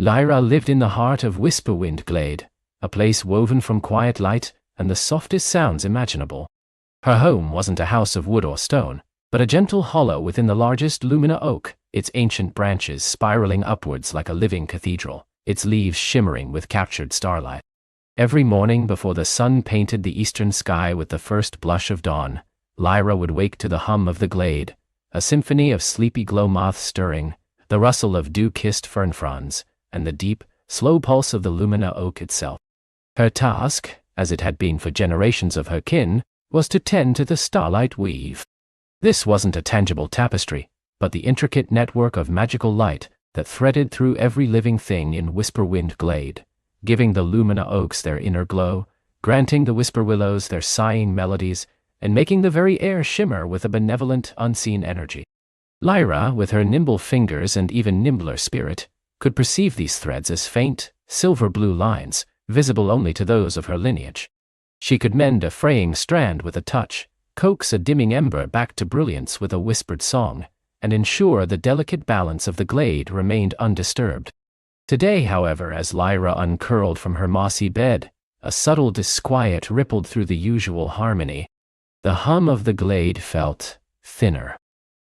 Lyra lived in the heart of Whisperwind Glade, a place woven from quiet light and the softest sounds imaginable. Her home wasn't a house of wood or stone, but a gentle hollow within the largest Lumina oak, its ancient branches spiraling upwards like a living cathedral, its leaves shimmering with captured starlight. Every morning before the sun painted the eastern sky with the first blush of dawn, Lyra would wake to the hum of the glade, a symphony of sleepy glow moths stirring, the rustle of dew-kissed fern fronds, and the deep, slow pulse of the Lumina oak itself. Her task, as it had been for generations of her kin, was to tend to the starlight weave. This wasn't a tangible tapestry, but the intricate network of magical light that threaded through every living thing in Whisperwind Glade, giving the Lumina oaks their inner glow, granting the whisper willows their sighing melodies, and making the very air shimmer with a benevolent, unseen energy. Lyra, with her nimble fingers and even nimbler spirit, could perceive these threads as faint, silver-blue lines, visible only to those of her lineage. She could mend a fraying strand with a touch, coax a dimming ember back to brilliance with a whispered song, and ensure the delicate balance of the glade remained undisturbed. Today, however, as Lyra uncurled from her mossy bed, a subtle disquiet rippled through the usual harmony. The hum of the glade felt thinner.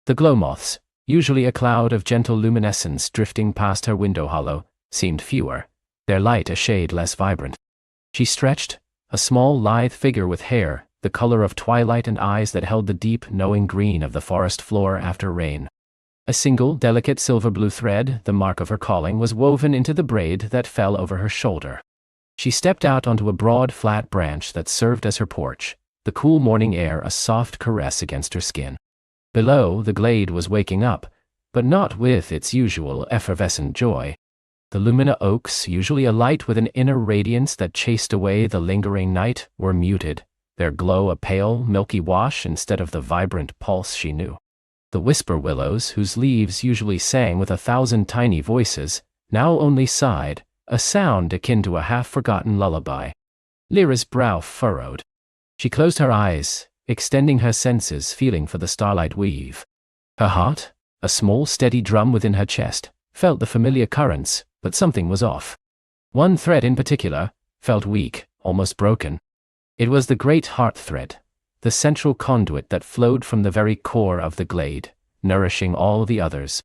The glow moths, usually a cloud of gentle luminescence drifting past her window hollow, seemed fewer, their light a shade less vibrant. She stretched, a small lithe figure with hair, the color of twilight and eyes that held the deep, knowing green of the forest floor after rain. A single, delicate silver-blue thread, the mark of her calling, was woven into the braid that fell over her shoulder. She stepped out onto a broad, flat branch that served as her porch, the cool morning air a soft caress against her skin. Below, the glade was waking up, but not with its usual effervescent joy. The Lumina oaks, usually alight with an inner radiance that chased away the lingering night, were muted, their glow a pale, milky wash instead of the vibrant pulse she knew. The whisper willows, whose leaves usually sang with 1,000 tiny voices, now only sighed, a sound akin to a half-forgotten lullaby. Lyra's brow furrowed. She closed her eyes, extending her senses, feeling for the starlight weave. Her heart, a small steady drum within her chest, felt the familiar currents, but something was off. One thread in particular felt weak, almost broken. It was the great heart thread, the central conduit that flowed from the very core of the glade, nourishing all the others.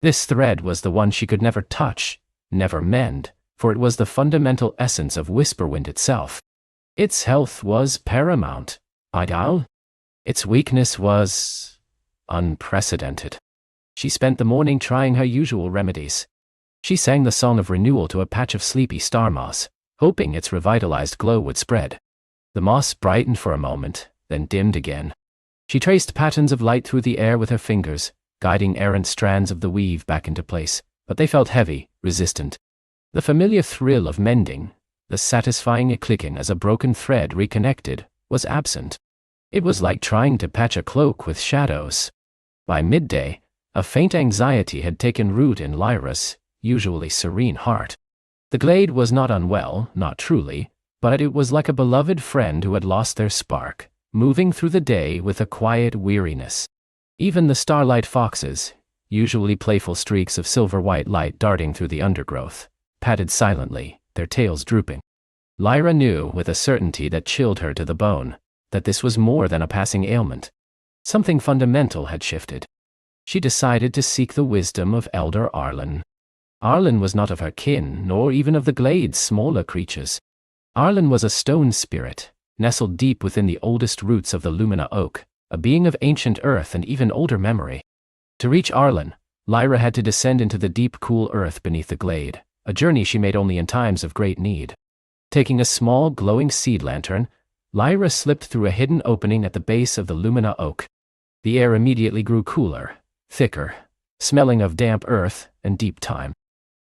This thread was the one she could never touch, never mend, for it was the fundamental essence of Whisperwind itself. Its health was paramount, ideal. Its weakness was unprecedented. She spent the morning trying her usual remedies. She sang the song of renewal to a patch of sleepy star moss, hoping its revitalized glow would spread. The moss brightened for a moment, then dimmed again. She traced patterns of light through the air with her fingers, guiding errant strands of the weave back into place, but they felt heavy, resistant. The familiar thrill of mending, the satisfying clicking as a broken thread reconnected, was absent. It was like trying to patch a cloak with shadows. By midday, a faint anxiety had taken root in Lyra's usually serene heart. The glade was not unwell, not truly, but it was like a beloved friend who had lost their spark, moving through the day with a quiet weariness. Even the starlight foxes, usually playful streaks of silver-white light darting through the undergrowth, padded silently, their tails drooping. Lyra knew with a certainty that chilled her to the bone, that this was more than a passing ailment. Something fundamental had shifted. She decided to seek the wisdom of Elder Arlen. Arlen was not of her kin, nor even of the glade's smaller creatures. Arlen was a stone spirit, nestled deep within the oldest roots of the Lumina oak, a being of ancient earth and even older memory. To reach Arlen, Lyra had to descend into the deep, cool earth beneath the glade, a journey she made only in times of great need. Taking a small, glowing seed lantern, Lyra slipped through a hidden opening at the base of the Lumina oak. The air immediately grew cooler, thicker, smelling of damp earth and deep time.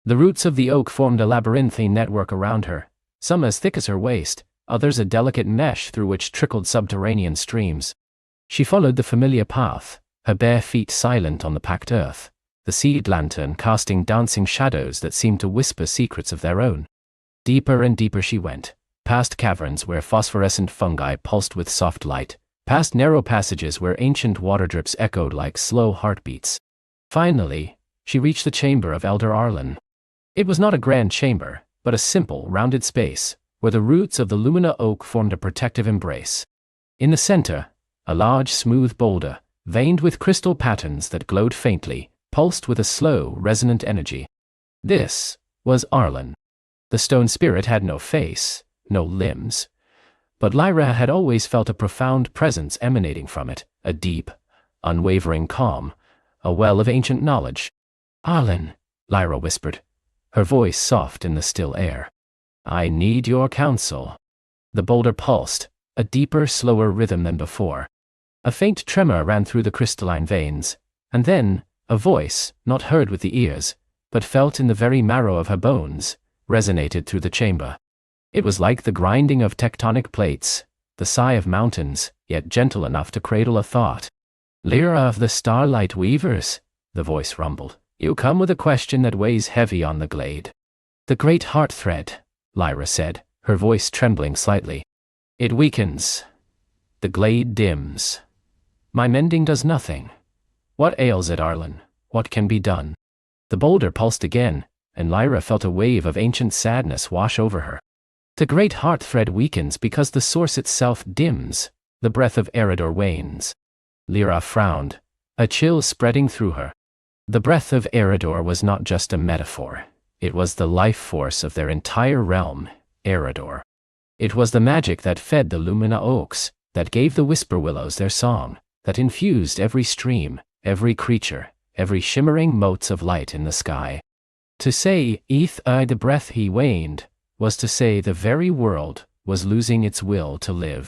The roots of the oak formed a labyrinthine network around her, some as thick as her waist, others a delicate mesh through which trickled subterranean streams. She followed the familiar path, her bare feet silent on the packed earth, the seed lantern casting dancing shadows that seemed to whisper secrets of their own. Deeper and deeper she went, past caverns where phosphorescent fungi pulsed with soft light, past narrow passages where ancient water drips echoed like slow heartbeats. Finally, she reached the chamber of Elder Arlen. It was not a grand chamber, but a simple, rounded space, where the roots of the lumina oak formed a protective embrace. In the center, a large, smooth boulder, veined with crystal patterns that glowed faintly, pulsed with a slow, resonant energy. This was Arlen. The stone spirit had no face, no limbs, but Lyra had always felt a profound presence emanating from it, a deep, unwavering calm, a well of ancient knowledge. "Arlen," Lyra whispered, her voice soft in the still air. "I need your counsel." The boulder pulsed, a deeper, slower rhythm than before. A faint tremor ran through the crystalline veins, and then, a voice, not heard with the ears, but felt in the very marrow of her bones, resonated through the chamber. It was like the grinding of tectonic plates, the sigh of mountains, yet gentle enough to cradle a thought. "Lyra of the Starlight Weavers," the voice rumbled, "you come with a question that weighs heavy on the glade." "The great heart thread," Lyra said, her voice trembling slightly. "It weakens. The glade dims. My mending does nothing. What ails it, Arlen? What can be done?" The boulder pulsed again, and Lyra felt a wave of ancient sadness wash over her. "The great heart thread weakens because the source itself dims, the breath of Eridor wanes." Lyra frowned, a chill spreading through her. The breath of Eridor was not just a metaphor. It was the life force of their entire realm, Eridor. It was the magic that fed the Lumina Oaks, that gave the Whisper Willows their song, that infused every stream, every creature, every shimmering motes of light in the sky. To say, the breath he waned, was to say the very world was losing its will to live.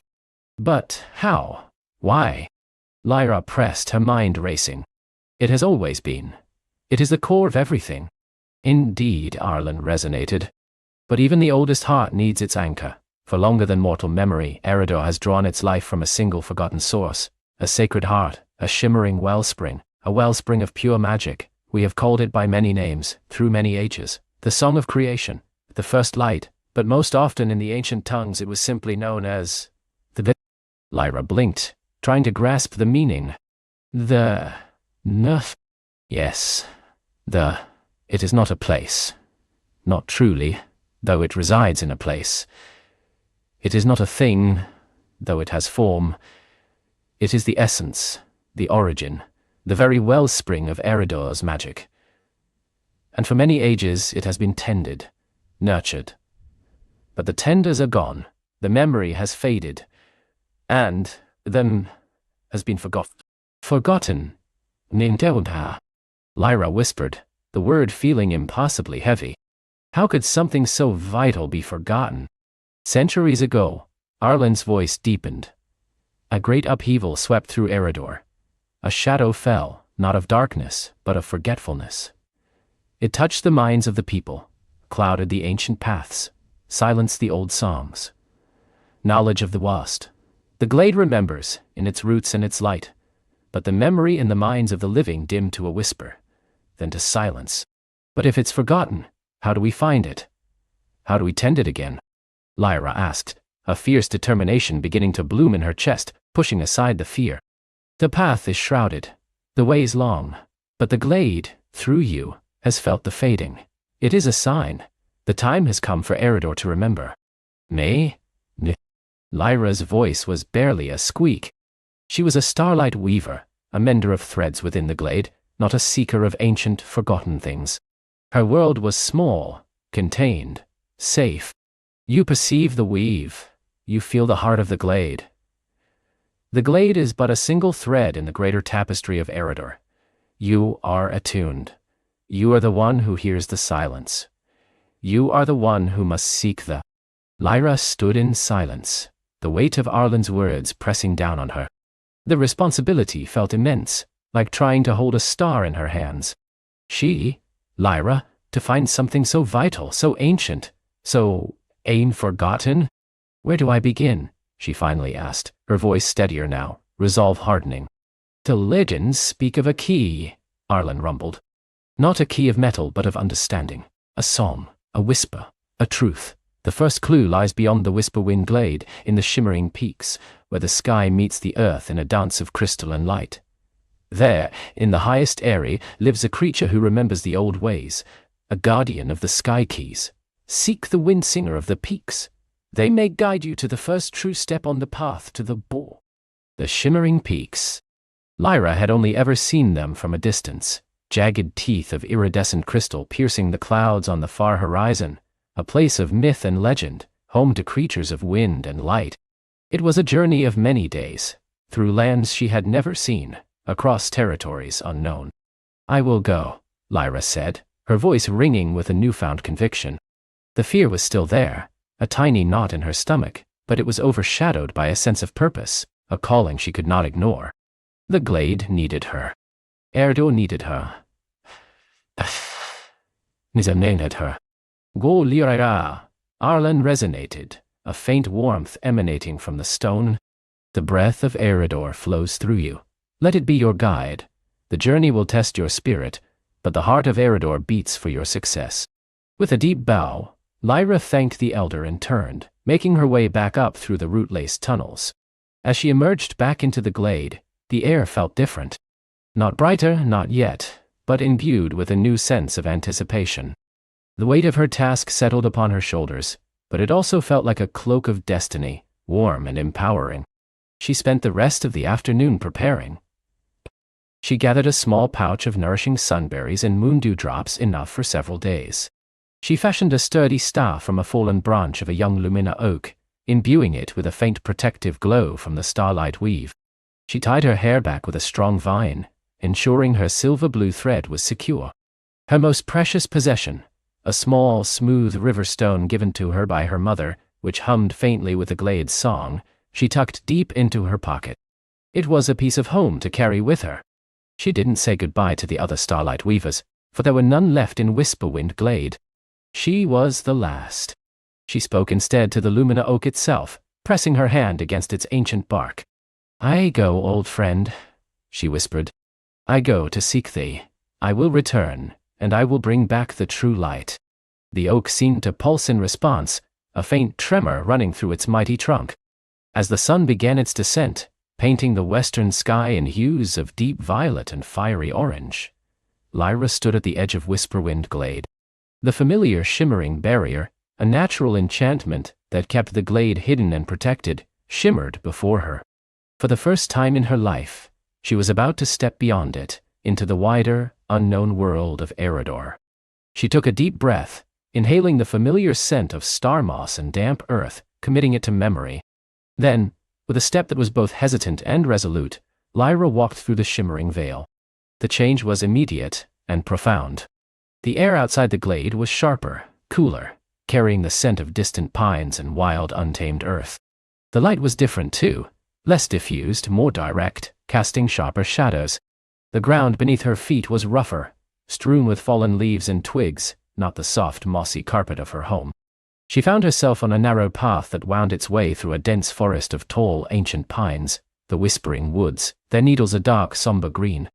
But how? Why? Lyra pressed, her mind racing. "It has always been. It is the core of everything." "Indeed," Arlen resonated. "But even the oldest heart needs its anchor. For longer than mortal memory, Eridor has drawn its life from a single forgotten source, a sacred heart, a shimmering wellspring, a wellspring of pure magic. We have called it by many names, through many ages. The song of creation, the first light, but most often in the ancient tongues it was simply known as the." Lyra blinked, trying to grasp the meaning. "The Nuff." "Yes, it is not a place. Not truly, though it resides in a place. It is not a thing, though it has form. It is the essence, the origin, the very wellspring of Eridor's magic. And for many ages it has been tended, nurtured. But the tenders are gone, the memory has faded, and them has been forgotten." "Forgotten? Nindelda," Lyra whispered, the word feeling impossibly heavy. How could something so vital be forgotten? Centuries ago, Arlen's voice deepened. A great upheaval swept through Eridor. A shadow fell, not of darkness, but of forgetfulness. It touched the minds of the people, clouded the ancient paths, silenced the old songs. Knowledge of the lost. The glade remembers, in its roots and its light, but the memory in the minds of the living dimmed to a whisper, then to silence. But if it's forgotten, how do we find it? How do we tend it again? Lyra asked, a fierce determination beginning to bloom in her chest, pushing aside the fear. "The path is shrouded, the way is long, but the glade, through you, has felt the fading. It is a sign. The time has come for Eridor to remember." "Me?" Lyra's voice was barely a squeak. She was a starlight weaver, a mender of threads within the glade, not a seeker of ancient, forgotten things. Her world was small, contained, safe. "You perceive the weave. You feel the heart of the glade. The glade is but a single thread in the greater tapestry of Eridor. You are attuned. You are the one who hears the silence. You are the one who must seek the..." Lyra stood in silence, the weight of Arlen's words pressing down on her. The responsibility felt immense, like trying to hold a star in her hands. She, Lyra, to find something so vital, so ancient, so forgotten? "Where do I begin?" she finally asked, her voice steadier now, resolve hardening. "The legends speak of a key," Arlen rumbled. "Not a key of metal, but of understanding. A song, a whisper, a truth. The first clue lies beyond the Whisperwind Glade, in the shimmering peaks, where the sky meets the earth in a dance of crystal and light. There, in the highest eyrie, lives a creature who remembers the old ways, a guardian of the sky keys. Seek the wind singer of the peaks. They may guide you to the first true step on the path to the ball. The shimmering peaks. Lyra had only ever seen them from a distance, jagged teeth of iridescent crystal piercing the clouds on the far horizon, a place of myth and legend, home to creatures of wind and light. It was a journey of many days, through lands she had never seen, across territories unknown. I will go, Lyra said, her voice ringing with a newfound conviction. The fear was still there, a tiny knot in her stomach, but it was overshadowed by a sense of purpose, a calling she could not ignore. The glade needed her. Eredor needed her. Nizam needed her. Go Lyra. Arlen resonated, a faint warmth emanating from the stone. The breath of Eredor flows through you. Let it be your guide. The journey will test your spirit, but the heart of Eredor beats for your success. With a deep bow, Lyra thanked the elder and turned, making her way back up through the root-laced tunnels. As she emerged back into the glade, the air felt different. Not brighter, not yet, but imbued with a new sense of anticipation. The weight of her task settled upon her shoulders, but it also felt like a cloak of destiny, warm and empowering. She spent the rest of the afternoon preparing. She gathered a small pouch of nourishing sunberries and moondew drops enough for several days. She fashioned a sturdy staff from a fallen branch of a young Lumina oak, imbuing it with a faint protective glow from the starlight weave. She tied her hair back with a strong vine, ensuring her silver-blue thread was secure. Her most precious possession, a small, smooth river stone given to her by her mother, which hummed faintly with the glade's song, she tucked deep into her pocket. It was a piece of home to carry with her. She didn't say goodbye to the other starlight weavers, for there were none left in Whisperwind Glade. She was the last. She spoke instead to the Lumina oak itself, pressing her hand against its ancient bark. I go, old friend, she whispered. I go to seek thee. I will return, and I will bring back the true light. The oak seemed to pulse in response, a faint tremor running through its mighty trunk. As the sun began its descent, painting the western sky in hues of deep violet and fiery orange, Lyra stood at the edge of Whisperwind Glade. The familiar shimmering barrier, a natural enchantment that kept the glade hidden and protected, shimmered before her. For the first time in her life, she was about to step beyond it, into the wider, unknown world of Eredor. She took a deep breath, inhaling the familiar scent of star moss and damp earth, committing it to memory. Then, with a step that was both hesitant and resolute, Lyra walked through the shimmering veil. The change was immediate and profound. The air outside the glade was sharper, cooler, carrying the scent of distant pines and wild, untamed earth. The light was different too, less diffused, more direct, casting sharper shadows. The ground beneath her feet was rougher, strewn with fallen leaves and twigs, not the soft, mossy carpet of her home. She found herself on a narrow path that wound its way through a dense forest of tall, ancient pines, the whispering woods, their needles a dark, somber green.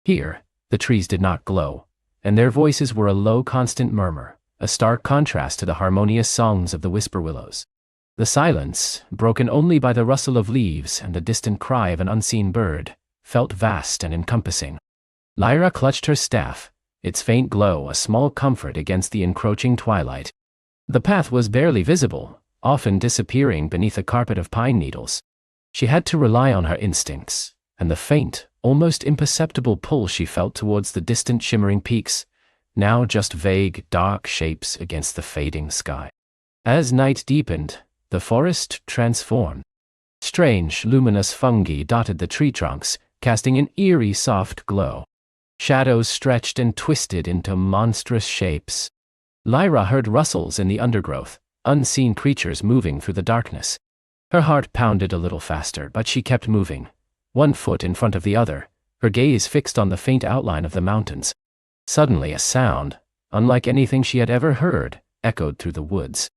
Here, the trees did not glow, and their voices were a low, constant murmur, a stark contrast to the harmonious songs of the whisper willows. The silence, broken only by the rustle of leaves and the distant cry of an unseen bird, felt vast and encompassing. Lyra clutched her staff, its faint glow a small comfort against the encroaching twilight. The path was barely visible, often disappearing beneath a carpet of pine needles. She had to rely on her instincts, and the faint, almost imperceptible pull she felt towards the distant shimmering peaks, now just vague, dark shapes against the fading sky. As night deepened, the forest transformed. Strange, luminous fungi dotted the tree trunks, casting an eerie, soft glow. Shadows stretched and twisted into monstrous shapes. Lyra heard rustles in the undergrowth, unseen creatures moving through the darkness. Her heart pounded a little faster, but she kept moving, one foot in front of the other, her gaze fixed on the faint outline of the mountains. Suddenly a sound, unlike anything she had ever heard, echoed through the woods.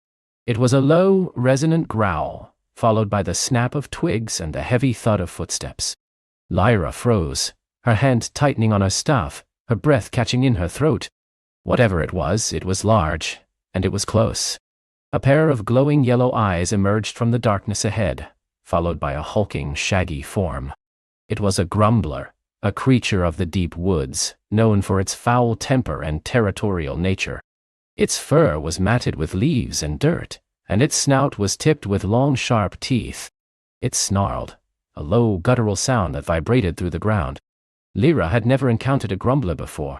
It was a low, resonant growl, followed by the snap of twigs and the heavy thud of footsteps. Lyra froze, her hand tightening on her staff, her breath catching in her throat. Whatever it was large, and it was close. A pair of glowing yellow eyes emerged from the darkness ahead, followed by a hulking, shaggy form. It was a grumbler, a creature of the deep woods, known for its foul temper and territorial nature. Its fur was matted with leaves and dirt, and its snout was tipped with long sharp teeth. It snarled, a low guttural sound that vibrated through the ground. Lyra had never encountered a grumbler before.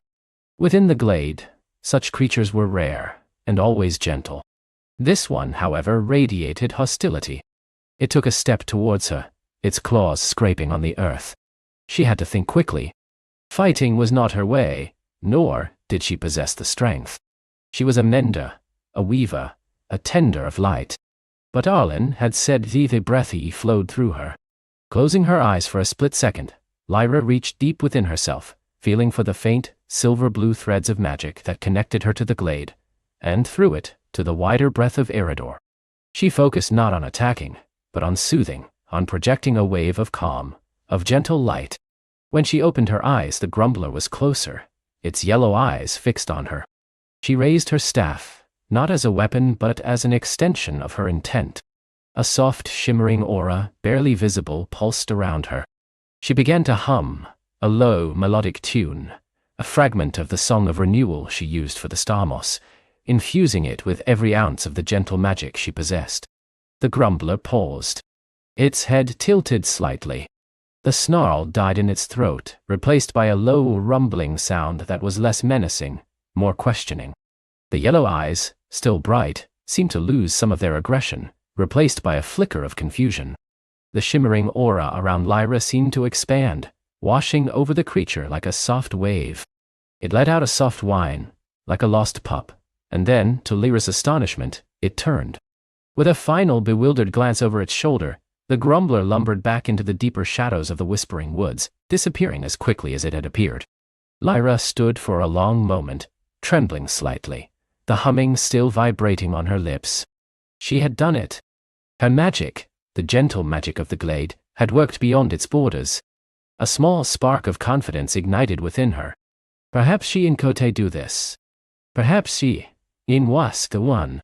Within the glade, such creatures were rare, and always gentle. This one, however, radiated hostility. It took a step towards her, its claws scraping on the earth. She had to think quickly. Fighting was not her way, nor did she possess the strength. She was a mender, a weaver, a tender of light. But Arlen had said the breath flowed through her. Closing her eyes for a split second, Lyra reached deep within herself, feeling for the faint, silver-blue threads of magic that connected her to the glade, and through it, to the wider breadth of Eridor. She focused not on attacking, but on soothing, on projecting a wave of calm, of gentle light. When she opened her eyes, the grumbler was closer, its yellow eyes fixed on her. She raised her staff, not as a weapon but as an extension of her intent. A soft, shimmering aura, barely visible, pulsed around her. She began to hum, a low, melodic tune, a fragment of the Song of Renewal she used for the Stamos, infusing it with every ounce of the gentle magic she possessed. The grumbler paused. Its head tilted slightly. The snarl died in its throat, replaced by a low, rumbling sound that was less menacing, more questioning. The yellow eyes, still bright, seemed to lose some of their aggression, replaced by a flicker of confusion. The shimmering aura around Lyra seemed to expand, washing over the creature like a soft wave. It let out a soft whine, like a lost pup, and then, to Lyra's astonishment, it turned. With a final bewildered glance over its shoulder, the grumbler lumbered back into the deeper shadows of the whispering woods, disappearing as quickly as it had appeared. Lyra stood for a long moment, trembling slightly, the humming still vibrating on her lips. She had done it. Her magic, the gentle magic of the glade, had worked beyond its borders. A small spark of confidence ignited within her. Perhaps she and Kote do this. Perhaps she, was the one.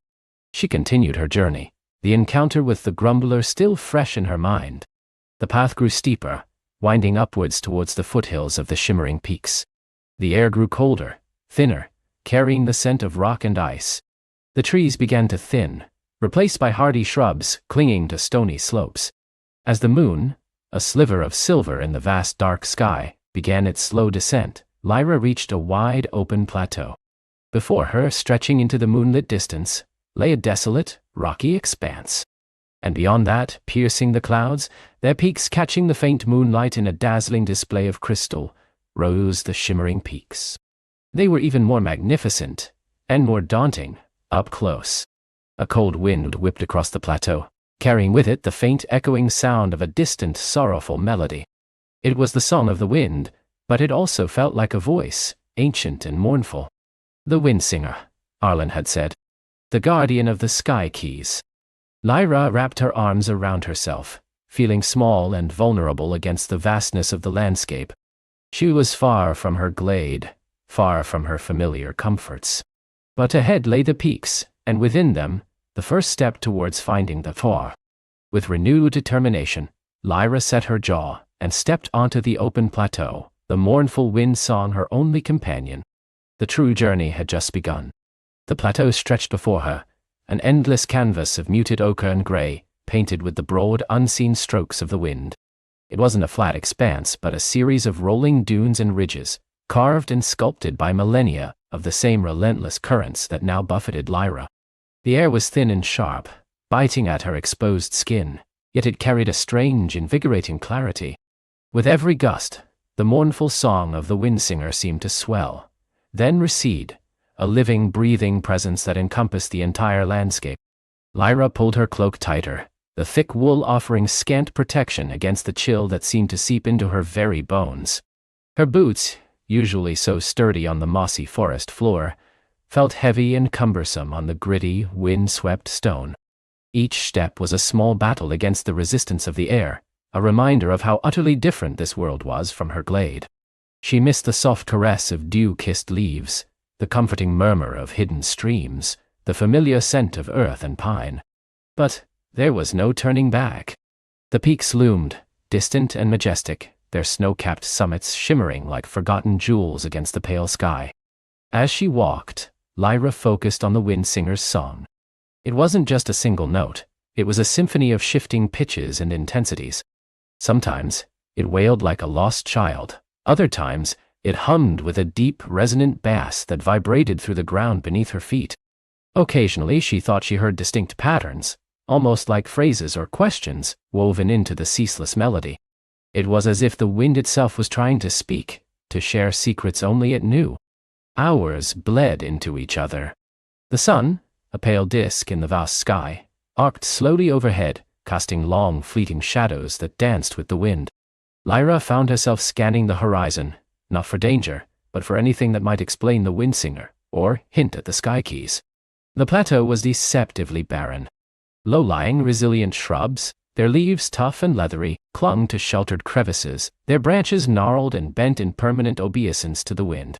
She continued her journey, the encounter with the grumbler still fresh in her mind. The path grew steeper, winding upwards towards the foothills of the shimmering peaks. The air grew colder, thinner, carrying the scent of rock and ice. The trees began to thin, replaced by hardy shrubs clinging to stony slopes. As the moon, a sliver of silver in the vast dark sky, began its slow descent, Lyra reached a wide open plateau. Before her, stretching into the moonlit distance, lay a desolate, rocky expanse. And beyond that, piercing the clouds, their peaks catching the faint moonlight in a dazzling display of crystal, rose the shimmering peaks. They were even more magnificent, and more daunting, up close. A cold wind whipped across the plateau, carrying with it the faint echoing sound of a distant, sorrowful melody. It was the song of the wind, but it also felt like a voice, ancient and mournful. The wind singer, Arlen had said. The guardian of the sky keys. Lyra wrapped her arms around herself, feeling small and vulnerable against the vastness of the landscape. She was far from her glade, far from her familiar comforts. But ahead lay the peaks, and within them, the first step towards finding the Thor. With renewed determination, Lyra set her jaw and stepped onto the open plateau, the mournful wind song her only companion. The true journey had just begun. The plateau stretched before her, an endless canvas of muted ochre and gray, painted with the broad, unseen strokes of the wind. It wasn't a flat expanse, but a series of rolling dunes and ridges, carved and sculpted by millennia of the same relentless currents that now buffeted Lyra. The air was thin and sharp, biting at her exposed skin, yet it carried a strange, invigorating clarity. With every gust, the mournful song of the wind singer seemed to swell, then recede, a living, breathing presence that encompassed the entire landscape. Lyra pulled her cloak tighter, the thick wool offering scant protection against the chill that seemed to seep into her very bones. Her boots, usually so sturdy on the mossy forest floor, felt heavy and cumbersome on the gritty, wind-swept stone. Each step was a small battle against the resistance of the air, a reminder of how utterly different this world was from her glade. She missed the soft caress of dew-kissed leaves, the comforting murmur of hidden streams, the familiar scent of earth and pine. But there was no turning back. The peaks loomed, distant and majestic, their snow-capped summits shimmering like forgotten jewels against the pale sky. As she walked, Lyra focused on the wind singer's song. It wasn't just a single note, it was a symphony of shifting pitches and intensities. Sometimes, it wailed like a lost child. Other times, it hummed with a deep, resonant bass that vibrated through the ground beneath her feet. Occasionally, she thought she heard distinct patterns, almost like phrases or questions, woven into the ceaseless melody. It was as if the wind itself was trying to speak, to share secrets only it knew. Hours bled into each other. The sun, a pale disk in the vast sky, arced slowly overhead, casting long, fleeting shadows that danced with the wind. Lyra found herself scanning the horizon, not for danger, but for anything that might explain the wind singer, or hint at the sky keys. The plateau was deceptively barren. Low-lying, resilient shrubs, their leaves tough and leathery, clung to sheltered crevices, their branches gnarled and bent in permanent obeisance to the wind.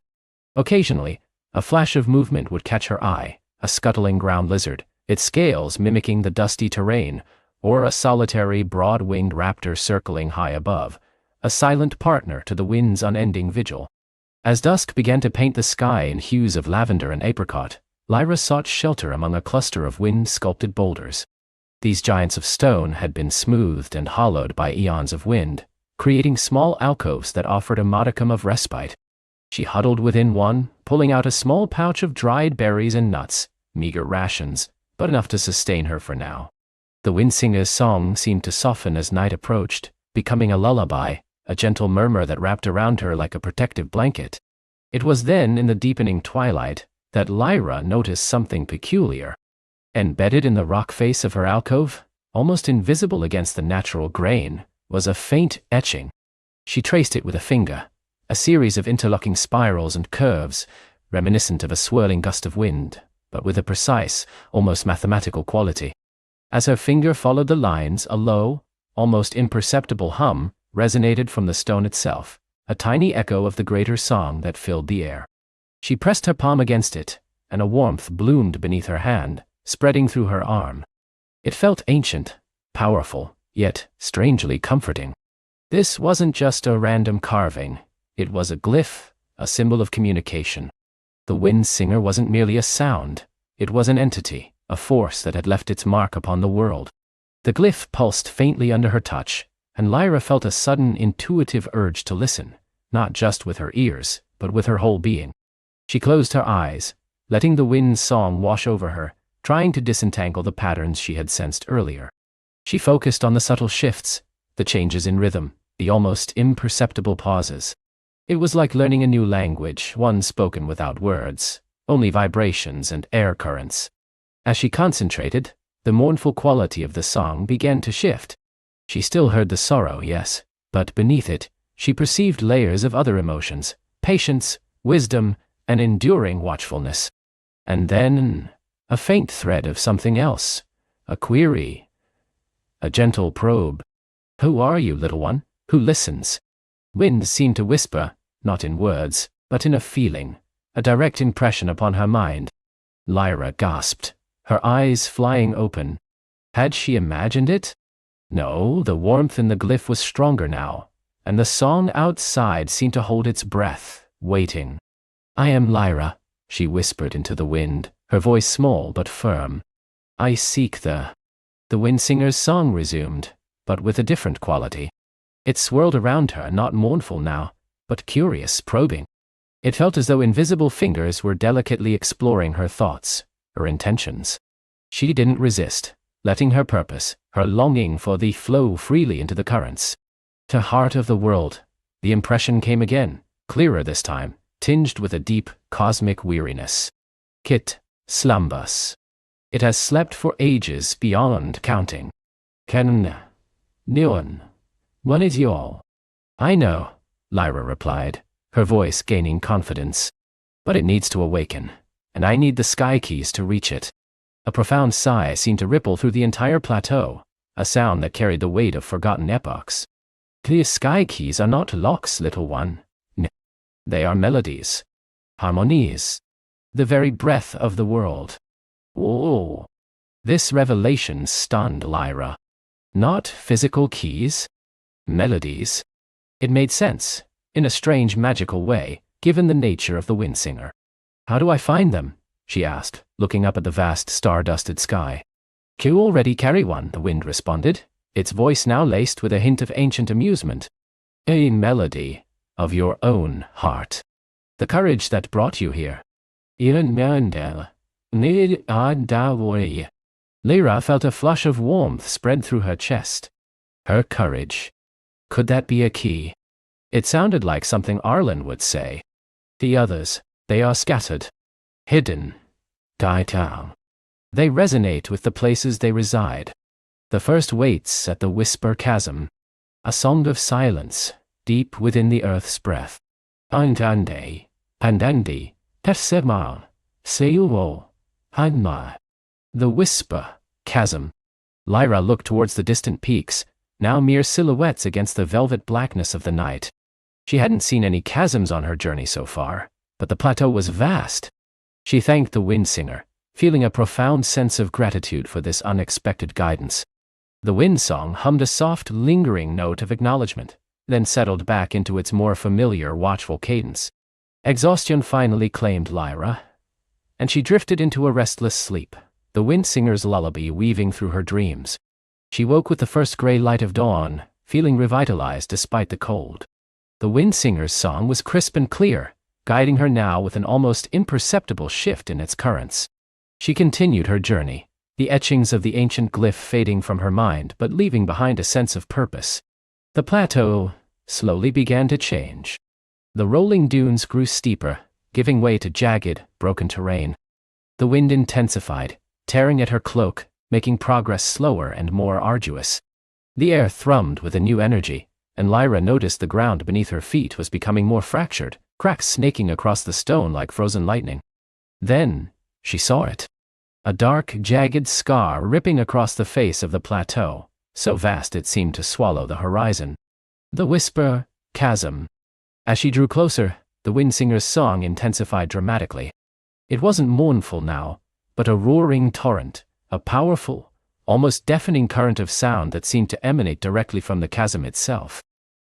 Occasionally, a flash of movement would catch her eye, a scuttling ground lizard, its scales mimicking the dusty terrain, or a solitary, broad-winged raptor circling high above, a silent partner to the wind's unending vigil. As dusk began to paint the sky in hues of lavender and apricot, Lyra sought shelter among a cluster of wind-sculpted boulders. These giants of stone had been smoothed and hollowed by eons of wind, creating small alcoves that offered a modicum of respite. She huddled within one, pulling out a small pouch of dried berries and nuts, meager rations, but enough to sustain her for now. The wind singer's song seemed to soften as night approached, becoming a lullaby, a gentle murmur that wrapped around her like a protective blanket. It was then, in the deepening twilight, that Lyra noticed something peculiar. Embedded in the rock face of her alcove, almost invisible against the natural grain, was a faint etching. She traced it with a finger, a series of interlocking spirals and curves, reminiscent of a swirling gust of wind, but with a precise, almost mathematical quality. As her finger followed the lines, a low, almost imperceptible hum resonated from the stone itself, a tiny echo of the greater song that filled the air. She pressed her palm against it, and a warmth bloomed beneath her hand, spreading through her arm. It felt ancient, powerful, yet strangely comforting. This wasn't just a random carving, it was a glyph, a symbol of communication. The wind singer wasn't merely a sound, it was an entity, a force that had left its mark upon the world. The glyph pulsed faintly under her touch, and Lyra felt a sudden intuitive urge to listen, not just with her ears, but with her whole being. She closed her eyes, letting the wind's song wash over her, trying to disentangle the patterns she had sensed earlier. She focused on the subtle shifts, the changes in rhythm, the almost imperceptible pauses. It was like learning a new language, one spoken without words, only vibrations and air currents. As she concentrated, the mournful quality of the song began to shift. She still heard the sorrow, yes, but beneath it, she perceived layers of other emotions, patience, wisdom, and enduring watchfulness. And then, a faint thread of something else, a query, a gentle probe. "Who are you, little one, who listens?" Wind seemed to whisper, not in words, but in a feeling, a direct impression upon her mind. Lyra gasped, her eyes flying open. Had she imagined it? No, the warmth in the glyph was stronger now, and the song outside seemed to hold its breath, waiting. "I am Lyra," she whispered into the wind, her voice small but firm. "I seek the wind singer's song resumed, but with a different quality. It swirled around her, not mournful now, but curious, probing. It felt as though invisible fingers were delicately exploring her thoughts, her intentions. She didn't resist, letting her purpose, her longing for thee flow freely into the currents. To heart of the world, the impression came again, clearer this time, tinged with a deep, cosmic weariness. Kit, slumbers. It has slept for ages beyond counting. Can Neon, when is y'all? "I know," Lyra replied, her voice gaining confidence. "But it needs to awaken, and I need the sky keys to reach it." A profound sigh seemed to ripple through the entire plateau, a sound that carried the weight of forgotten epochs. "The sky keys are not locks, little one. They are melodies, harmonies, the very breath of the world." Oh! This revelation stunned Lyra. Not physical keys, melodies. It made sense, in a strange magical way, given the nature of the wind singer. "How do I find them?" she asked, looking up at the vast star-dusted sky. "You already carry one," the wind responded, its voice now laced with a hint of ancient amusement. "A melody of your own heart. The courage that brought you here." Lyra felt a flush of warmth spread through her chest. Her courage. Could that be a key? It sounded like something Arlen would say. The others, they are scattered, hidden, die down. They resonate with the places they reside. The first waits at the whisper chasm, a song of silence, deep within the earth's breath. Andande, andandi, persema, seuo, hanma. The whisper chasm. Lyra looked towards the distant peaks, now mere silhouettes against the velvet blackness of the night. She hadn't seen any chasms on her journey so far, but the plateau was vast. She thanked the wind singer, feeling a profound sense of gratitude for this unexpected guidance. The wind song hummed a soft, lingering note of acknowledgement, then settled back into its more familiar, watchful cadence. Exhaustion finally claimed Lyra, and she drifted into a restless sleep, the wind singer's lullaby weaving through her dreams. She woke with the first gray light of dawn, feeling revitalized despite the cold. The wind singer's song was crisp and clear, guiding her now with an almost imperceptible shift in its currents. She continued her journey, the etchings of the ancient glyph fading from her mind but leaving behind a sense of purpose. The plateau slowly began to change. The rolling dunes grew steeper, giving way to jagged, broken terrain. The wind intensified, tearing at her cloak, making progress slower and more arduous. The air thrummed with a new energy, and Lyra noticed the ground beneath her feet was becoming more fractured, cracks snaking across the stone like frozen lightning. Then, she saw it. A dark, jagged scar ripping across the face of the plateau, so vast it seemed to swallow the horizon. The whisper chasm. As she drew closer, the wind singer's song intensified dramatically. It wasn't mournful now, but a roaring torrent, a powerful, almost deafening current of sound that seemed to emanate directly from the chasm itself.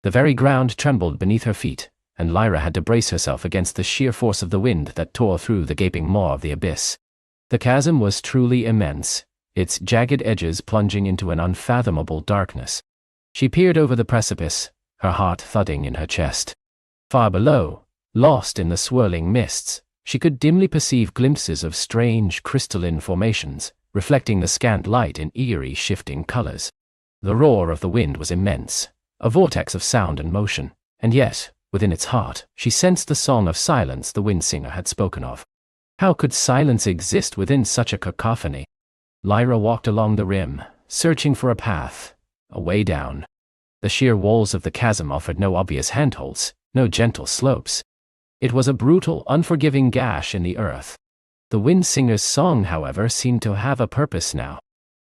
The very ground trembled beneath her feet, and Lyra had to brace herself against the sheer force of the wind that tore through the gaping maw of the abyss. The chasm was truly immense, its jagged edges plunging into an unfathomable darkness. She peered over the precipice, her heart thudding in her chest. Far below, lost in the swirling mists, she could dimly perceive glimpses of strange crystalline formations, reflecting the scant light in eerie shifting colors. The roar of the wind was immense, a vortex of sound and motion, and yet, within its heart, she sensed the song of silence the wind singer had spoken of. How could silence exist within such a cacophony? Lyra walked along the rim, searching for a path, a way down. The sheer walls of the chasm offered no obvious handholds, no gentle slopes. It was a brutal, unforgiving gash in the earth. The wind singer's song, however, seemed to have a purpose now.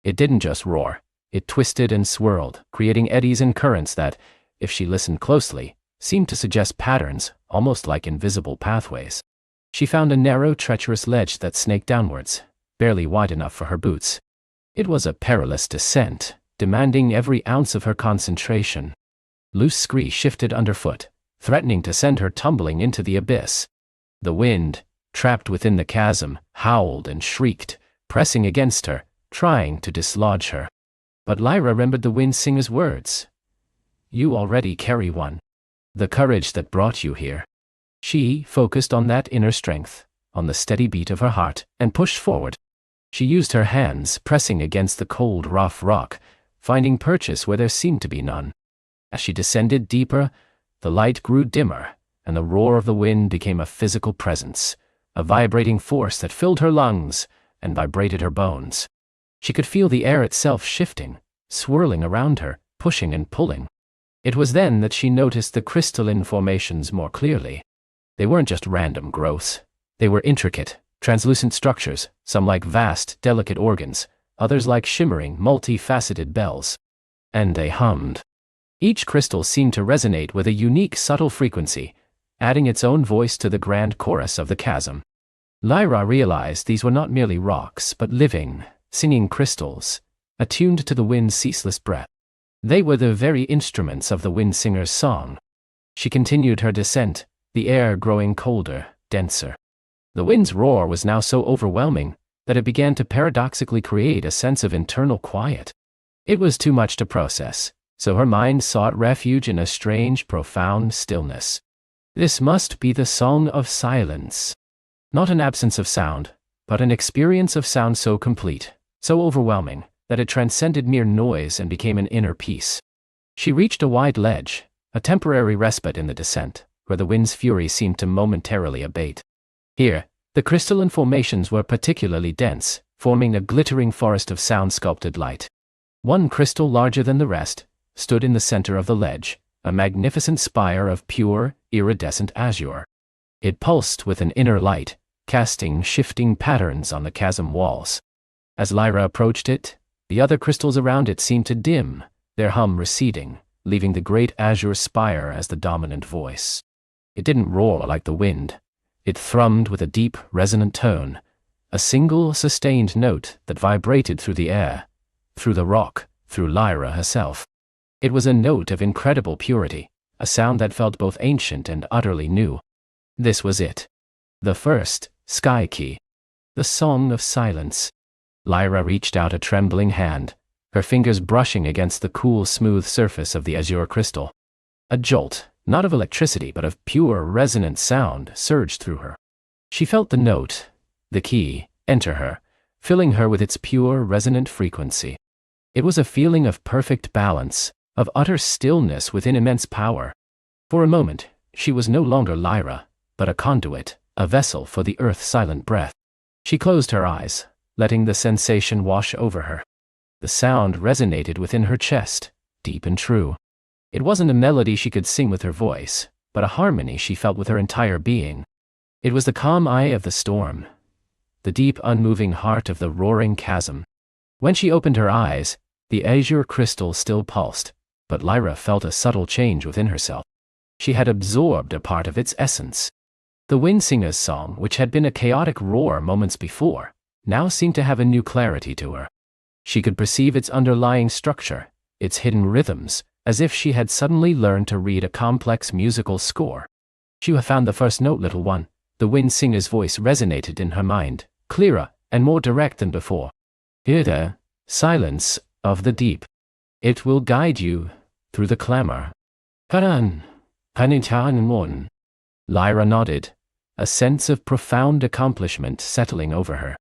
It didn't just roar, it twisted and swirled, creating eddies and currents that, if she listened closely, seemed to suggest patterns, almost like invisible pathways. She found a narrow, treacherous ledge that snaked downwards, barely wide enough for her boots. It was a perilous descent, demanding every ounce of her concentration. Loose scree shifted underfoot, threatening to send her tumbling into the abyss. The wind, trapped within the chasm, howled and shrieked, pressing against her, trying to dislodge her. But Lyra remembered the wind singer's words. "You already carry one. The courage that brought you here." She focused on that inner strength, on the steady beat of her heart, and pushed forward. She used her hands, pressing against the cold, rough rock, finding purchase where there seemed to be none. As she descended deeper, the light grew dimmer, and the roar of the wind became a physical presence, a vibrating force that filled her lungs and vibrated her bones. She could feel the air itself shifting, swirling around her, pushing and pulling. It was then that she noticed the crystalline formations more clearly. They weren't just random growths. They were intricate, translucent structures, some like vast, delicate organs, others like shimmering, multifaceted bells. And they hummed. Each crystal seemed to resonate with a unique, subtle frequency, adding its own voice to the grand chorus of the chasm. Lyra realized these were not merely rocks, but living, singing crystals, attuned to the wind's ceaseless breath. They were the very instruments of the wind singer's song. She continued her descent, the air growing colder, denser. The wind's roar was now so overwhelming that it began to paradoxically create a sense of internal quiet. It was too much to process, so her mind sought refuge in a strange, profound stillness. This must be the song of silence. Not an absence of sound, but an experience of sound so complete, so overwhelming, that it transcended mere noise and became an inner peace. She reached a wide ledge, a temporary respite in the descent, where the wind's fury seemed to momentarily abate. Here, the crystalline formations were particularly dense, forming a glittering forest of sound-sculpted light. One crystal larger than the rest stood in the center of the ledge, a magnificent spire of pure, iridescent azure. It pulsed with an inner light, casting shifting patterns on the chasm walls. As Lyra approached it, the other crystals around it seemed to dim, their hum receding, leaving the great azure spire as the dominant voice. It didn't roar like the wind. It thrummed with a deep, resonant tone, a single, sustained note that vibrated through the air, through the rock, through Lyra herself. It was a note of incredible purity, a sound that felt both ancient and utterly new. This was it. The first, sky key. The song of silence. Lyra reached out a trembling hand, her fingers brushing against the cool, smooth surface of the azure crystal. A jolt, not of electricity but of pure, resonant sound, surged through her. She felt the note, the key, enter her, filling her with its pure, resonant frequency. It was a feeling of perfect balance, of utter stillness within immense power. For a moment, she was no longer Lyra, but a conduit, a vessel for the earth's silent breath. She closed her eyes, letting the sensation wash over her. The sound resonated within her chest, deep and true. It wasn't a melody she could sing with her voice, but a harmony she felt with her entire being. It was the calm eye of the storm, the deep, unmoving heart of the roaring chasm. When she opened her eyes, the azure crystal still pulsed, but Lyra felt a subtle change within herself. She had absorbed a part of its essence. The wind singer's song, which had been a chaotic roar moments before, now seemed to have a new clarity to her. She could perceive its underlying structure, its hidden rhythms, as if she had suddenly learned to read a complex musical score. She had found the first note, little one. The wind singer's voice resonated in her mind, clearer and more direct than before. Hear the silence of the deep. It will guide you through the clamor. Karan, Panitan. Lyra nodded, a sense of profound accomplishment settling over her.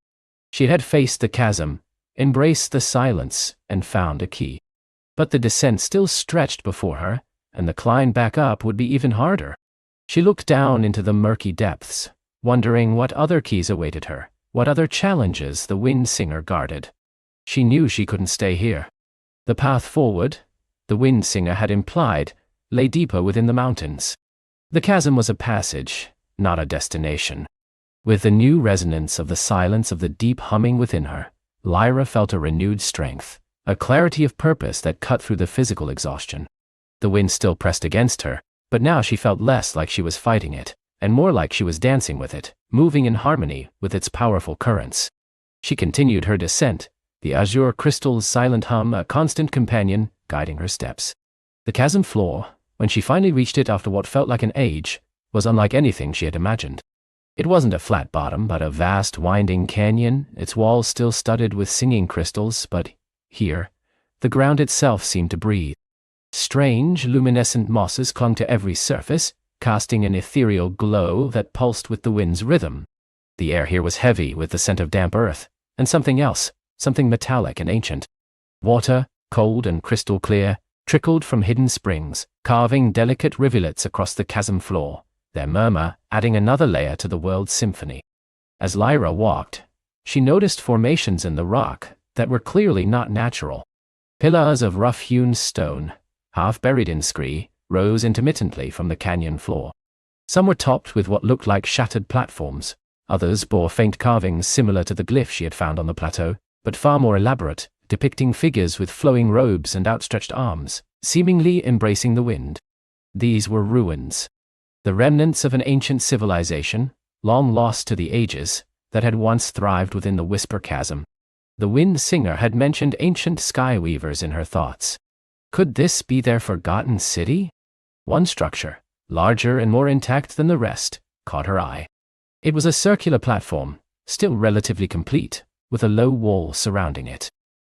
She had faced the chasm, embraced the silence, and found a key. But the descent still stretched before her, and the climb back up would be even harder. She looked down into the murky depths, wondering what other keys awaited her, what other challenges the wind singer guarded. She knew she couldn't stay here. The path forward, the wind singer had implied, lay deeper within the mountains. The chasm was a passage, not a destination. With the new resonance of the silence of the deep humming within her, Lyra felt a renewed strength, a clarity of purpose that cut through the physical exhaustion. The wind still pressed against her, but now she felt less like she was fighting it, and more like she was dancing with it, moving in harmony with its powerful currents. She continued her descent, the azure crystal's silent hum a constant companion, guiding her steps. The chasm floor, when she finally reached it after what felt like an age, was unlike anything she had imagined. It wasn't a flat bottom, but a vast, winding canyon, its walls still studded with singing crystals, but here, the ground itself seemed to breathe. Strange, luminescent mosses clung to every surface, casting an ethereal glow that pulsed with the wind's rhythm. The air here was heavy with the scent of damp earth, and something else, something metallic and ancient. Water, cold and crystal clear, trickled from hidden springs, carving delicate rivulets across the chasm floor, their murmur adding another layer to the world's symphony. As Lyra walked, she noticed formations in the rock that were clearly not natural. Pillars of rough-hewn stone, half buried in scree, rose intermittently from the canyon floor. Some were topped with what looked like shattered platforms, others bore faint carvings similar to the glyph she had found on the plateau, but far more elaborate, depicting figures with flowing robes and outstretched arms, seemingly embracing the wind. These were ruins, the remnants of an ancient civilization, long lost to the ages, that had once thrived within the Whisper Chasm. The wind singer had mentioned ancient skyweavers in her thoughts. Could this be their forgotten city? One structure, larger and more intact than the rest, caught her eye. It was a circular platform, still relatively complete, with a low wall surrounding it.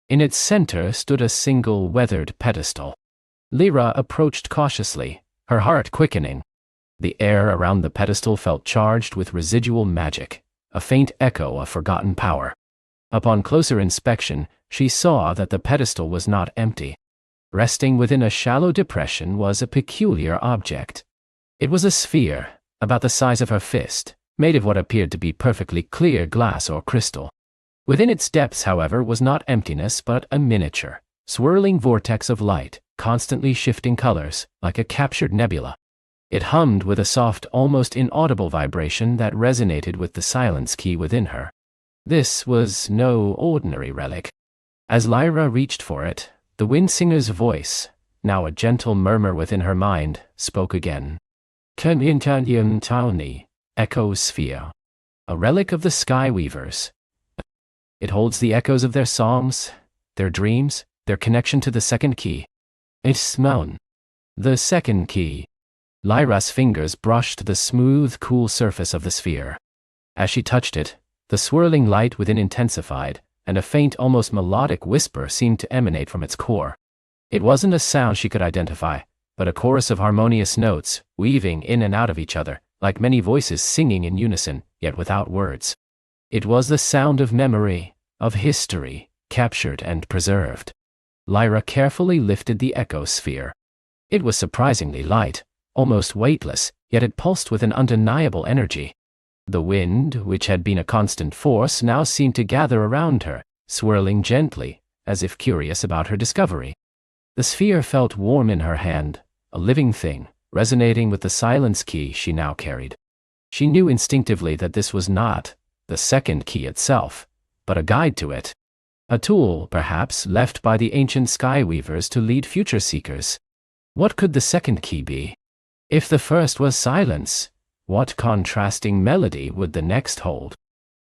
In its center stood a single weathered pedestal. Lyra approached cautiously, her heart quickening. The air around the pedestal felt charged with residual magic, a faint echo of forgotten power. Upon closer inspection, she saw that the pedestal was not empty. Resting within a shallow depression was a peculiar object. It was a sphere, about the size of her fist, made of what appeared to be perfectly clear glass or crystal. Within its depths, however, was not emptiness but a miniature, swirling vortex of light, constantly shifting colors, like a captured nebula. It hummed with a soft, almost inaudible vibration that resonated with the silence key within her. This was no ordinary relic. As Lyra reached for it, the wind singer's voice, now a gentle murmur within her mind, spoke again. Enchanting Echo Sphere. A relic of the Sky Weavers. It holds the echoes of their songs, their dreams, their connection to the second key. It's known. The second key. Lyra's fingers brushed the smooth, cool surface of the sphere. As she touched it, the swirling light within intensified, and a faint, almost melodic whisper seemed to emanate from its core. It wasn't a sound she could identify, but a chorus of harmonious notes, weaving in and out of each other, like many voices singing in unison, yet without words. It was the sound of memory, of history, captured and preserved. Lyra carefully lifted the echo sphere. It was surprisingly light, almost weightless, yet it pulsed with an undeniable energy. The wind, which had been a constant force, now seemed to gather around her, swirling gently, as if curious about her discovery. The sphere felt warm in her hand, a living thing, resonating with the silence key she now carried. She knew instinctively that this was not the second key itself, but a guide to it. A tool, perhaps, left by the ancient skyweavers to lead future seekers. What could the second key be? If the first was silence, what contrasting melody would the next hold?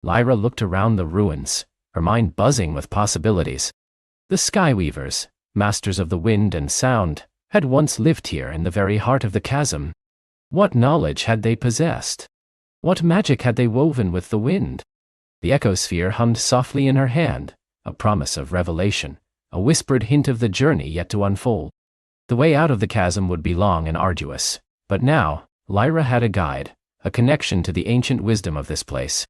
Lyra looked around the ruins, her mind buzzing with possibilities. The skyweavers, masters of the wind and sound, had once lived here in the very heart of the chasm. What knowledge had they possessed? What magic had they woven with the wind? The echosphere hummed softly in her hand, a promise of revelation, a whispered hint of the journey yet to unfold. The way out of the chasm would be long and arduous, but now, Lyra had a guide, a connection to the ancient wisdom of this place.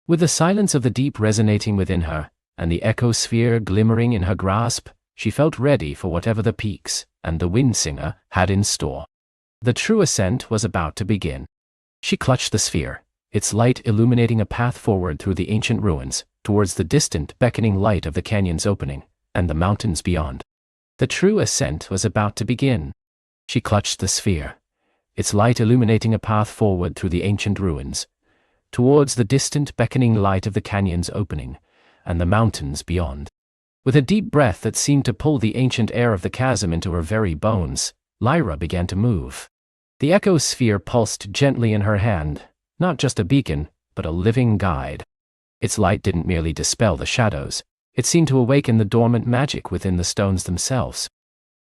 With the silence of the deep resonating within her, and the echosphere glimmering in her grasp, she felt ready for whatever the peaks and the wind singer had in store. The true ascent was about to begin. She clutched the sphere, its light illuminating a path forward through the ancient ruins, towards the distant, beckoning light of the canyon's opening, and the mountains beyond. The true ascent was about to begin. She clutched the sphere, its light illuminating a path forward through the ancient ruins, towards the distant, beckoning light of the canyon's opening, and the mountains beyond. With a deep breath that seemed to pull the ancient air of the chasm into her very bones, Lyra began to move. The echo sphere pulsed gently in her hand, not just a beacon, but a living guide. Its light didn't merely dispel the shadows, it seemed to awaken the dormant magic within the stones themselves.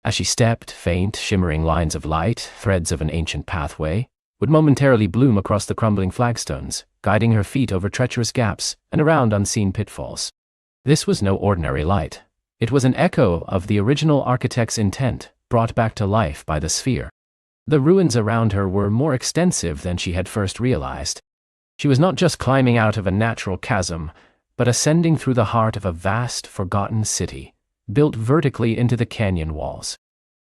As she stepped, faint, shimmering lines of light, threads of an ancient pathway, would momentarily bloom across the crumbling flagstones, guiding her feet over treacherous gaps and around unseen pitfalls. This was no ordinary light. It was an echo of the original architect's intent, brought back to life by the sphere. The ruins around her were more extensive than she had first realized. She was not just climbing out of a natural chasm, but ascending through the heart of a vast, forgotten city, built vertically into the canyon walls.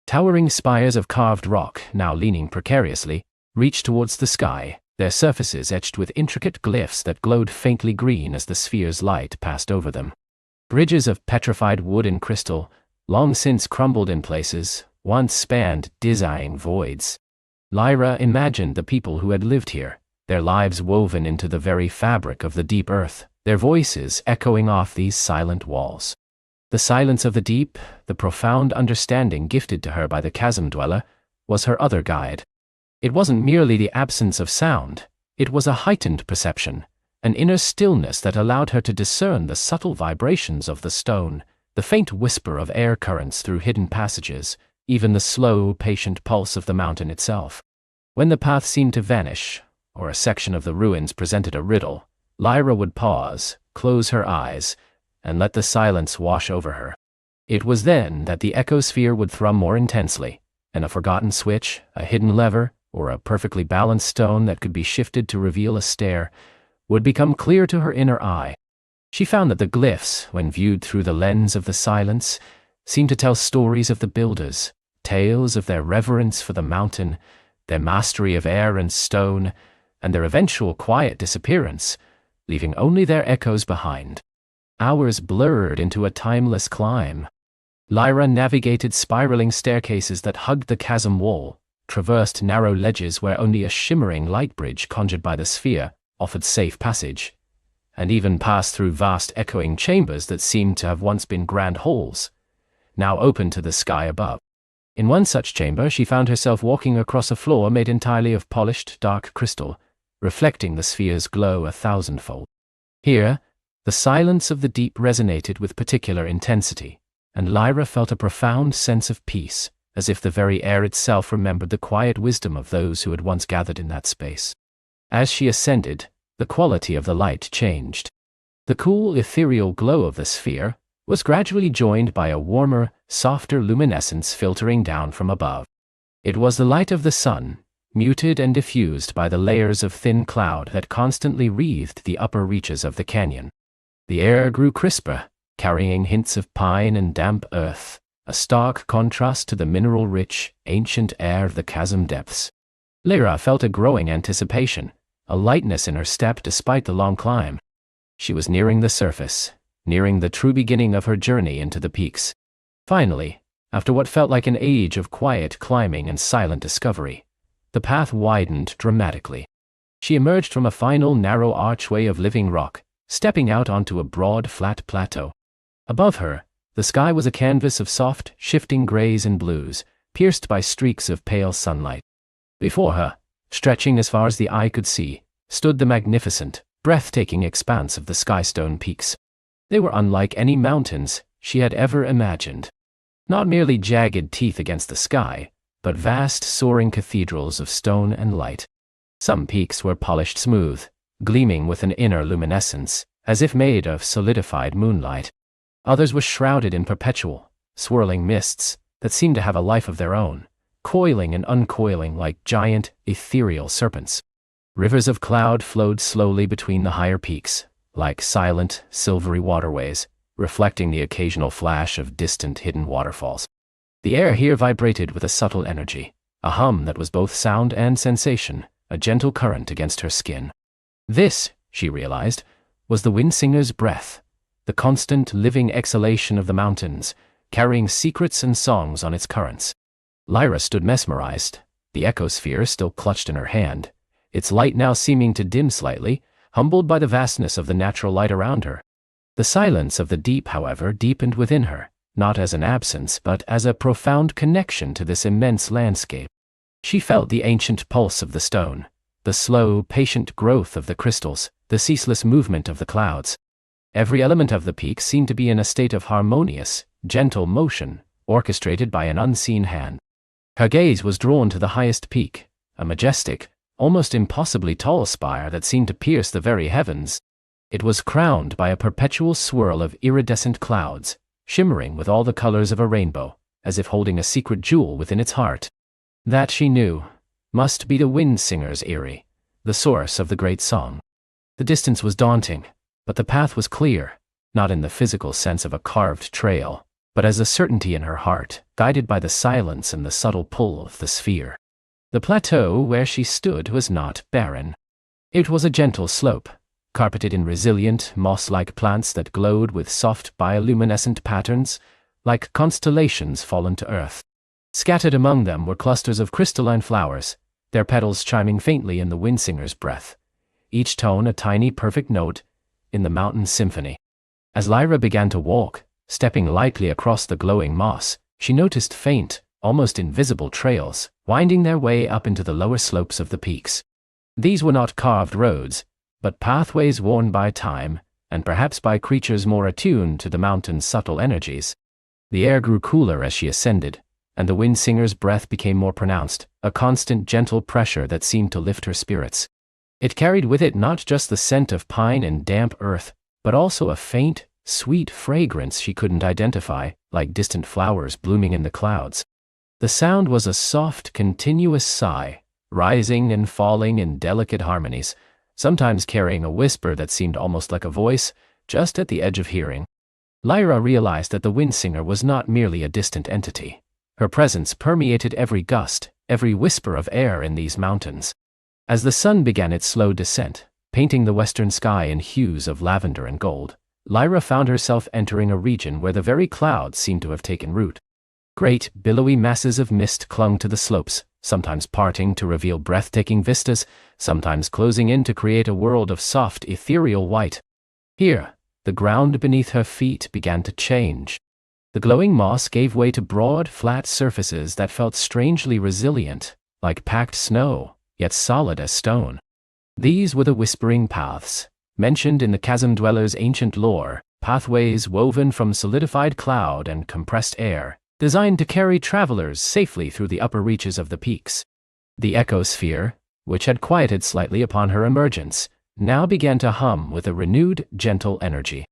Towering spires of carved rock, now leaning precariously, reached towards the sky, their surfaces etched with intricate glyphs that glowed faintly green as the sphere's light passed over them. Bridges of petrified wood and crystal, long since crumbled in places, once spanned dizzying voids. Lyra imagined the people who had lived here, their lives woven into the very fabric of the deep earth, their voices echoing off these silent walls. The silence of the deep, the profound understanding gifted to her by the chasm dweller, was her other guide. It wasn't merely the absence of sound, it was a heightened perception, an inner stillness that allowed her to discern the subtle vibrations of the stone, the faint whisper of air currents through hidden passages, even the slow, patient pulse of the mountain itself. When the path seemed to vanish, or a section of the ruins presented a riddle, Lyra would pause, close her eyes, and let the silence wash over her. It was then that the echosphere would thrum more intensely, and a forgotten switch, a hidden lever, or a perfectly balanced stone that could be shifted to reveal a stair, would become clear to her inner eye. She found that the glyphs, when viewed through the lens of the silence, seemed to tell stories of the builders, tales of their reverence for the mountain, their mastery of air and stone, and their eventual quiet disappearance, leaving only their echoes behind. Hours blurred into a timeless climb. Lyra navigated spiraling staircases that hugged the chasm wall, traversed narrow ledges where only a shimmering light bridge conjured by the sphere offered safe passage, and even passed through vast echoing chambers that seemed to have once been grand halls, now open to the sky above. In one such chamber she found herself walking across a floor made entirely of polished, dark crystal, reflecting the sphere's glow 1,000-fold. Here, the silence of the deep resonated with particular intensity, and Lyra felt a profound sense of peace, as if the very air itself remembered the quiet wisdom of those who had once gathered in that space. As she ascended, the quality of the light changed. The cool, ethereal glow of the sphere was gradually joined by a warmer, softer luminescence filtering down from above. It was the light of the sun, muted and diffused by the layers of thin cloud that constantly wreathed the upper reaches of the canyon. The air grew crisper, carrying hints of pine and damp earth, a stark contrast to the mineral-rich, ancient air of the chasm depths. Lyra felt a growing anticipation, a lightness in her step despite the long climb. She was nearing the surface, nearing the true beginning of her journey into the peaks. Finally, after what felt like an age of quiet climbing and silent discovery, the path widened dramatically. She emerged from a final narrow archway of living rock, stepping out onto a broad, flat plateau. Above her, the sky was a canvas of soft, shifting grays and blues, pierced by streaks of pale sunlight. Before her, stretching as far as the eye could see, stood the magnificent, breathtaking expanse of the Skystone Peaks. They were unlike any mountains she had ever imagined. Not merely jagged teeth against the sky, but vast, soaring cathedrals of stone and light. Some peaks were polished smooth, gleaming with an inner luminescence, as if made of solidified moonlight. Others were shrouded in perpetual, swirling mists that seemed to have a life of their own, coiling and uncoiling like giant, ethereal serpents. Rivers of cloud flowed slowly between the higher peaks, like silent, silvery waterways, reflecting the occasional flash of distant hidden waterfalls. The air here vibrated with a subtle energy, a hum that was both sound and sensation, a gentle current against her skin. This, she realized, was the windsinger's breath, the constant living exhalation of the mountains, carrying secrets and songs on its currents. Lyra stood mesmerized, the echosphere still clutched in her hand, its light now seeming to dim slightly, humbled by the vastness of the natural light around her. The silence of the deep, however, deepened within her, not as an absence but as a profound connection to this immense landscape. She felt the ancient pulse of the stone, the slow, patient growth of the crystals, the ceaseless movement of the clouds. Every element of the peak seemed to be in a state of harmonious, gentle motion, orchestrated by an unseen hand. Her gaze was drawn to the highest peak, a majestic, almost impossibly tall spire that seemed to pierce the very heavens. It was crowned by a perpetual swirl of iridescent clouds, shimmering with all the colors of a rainbow, as if holding a secret jewel within its heart. That, she knew, must be the Windsinger's eyrie, the source of the great song. The distance was daunting, but the path was clear, not in the physical sense of a carved trail, but as a certainty in her heart, guided by the silence and the subtle pull of the sphere. The plateau where she stood was not barren. It was a gentle slope, carpeted in resilient, moss-like plants that glowed with soft bioluminescent patterns, like constellations fallen to earth. Scattered among them were clusters of crystalline flowers, their petals chiming faintly in the windsinger's breath, each tone a tiny perfect note in the mountain symphony. As Lyra began to walk, stepping lightly across the glowing moss, she noticed faint, almost invisible trails, winding their way up into the lower slopes of the peaks. These were not carved roads, but pathways worn by time, and perhaps by creatures more attuned to the mountain's subtle energies. The air grew cooler as she ascended, and the wind singer's breath became more pronounced, a constant gentle pressure that seemed to lift her spirits. It carried with it not just the scent of pine and damp earth, but also a faint, sweet fragrance she couldn't identify, like distant flowers blooming in the clouds. The sound was a soft, continuous sigh, rising and falling in delicate harmonies, sometimes carrying a whisper that seemed almost like a voice, just at the edge of hearing. Lyra realized that the wind singer was not merely a distant entity. Her presence permeated every gust, every whisper of air in these mountains. As the sun began its slow descent, painting the western sky in hues of lavender and gold, Lyra found herself entering a region where the very clouds seemed to have taken root. Great, billowy masses of mist clung to the slopes, sometimes parting to reveal breathtaking vistas, sometimes closing in to create a world of soft, ethereal white. Here, the ground beneath her feet began to change. The glowing moss gave way to broad, flat surfaces that felt strangely resilient, like packed snow, yet solid as stone. These were the whispering paths, mentioned in the chasm dwellers' ancient lore, pathways woven from solidified cloud and compressed air, designed to carry travelers safely through the upper reaches of the peaks. The ecosphere, which had quieted slightly upon her emergence, now began to hum with a renewed, gentle energy.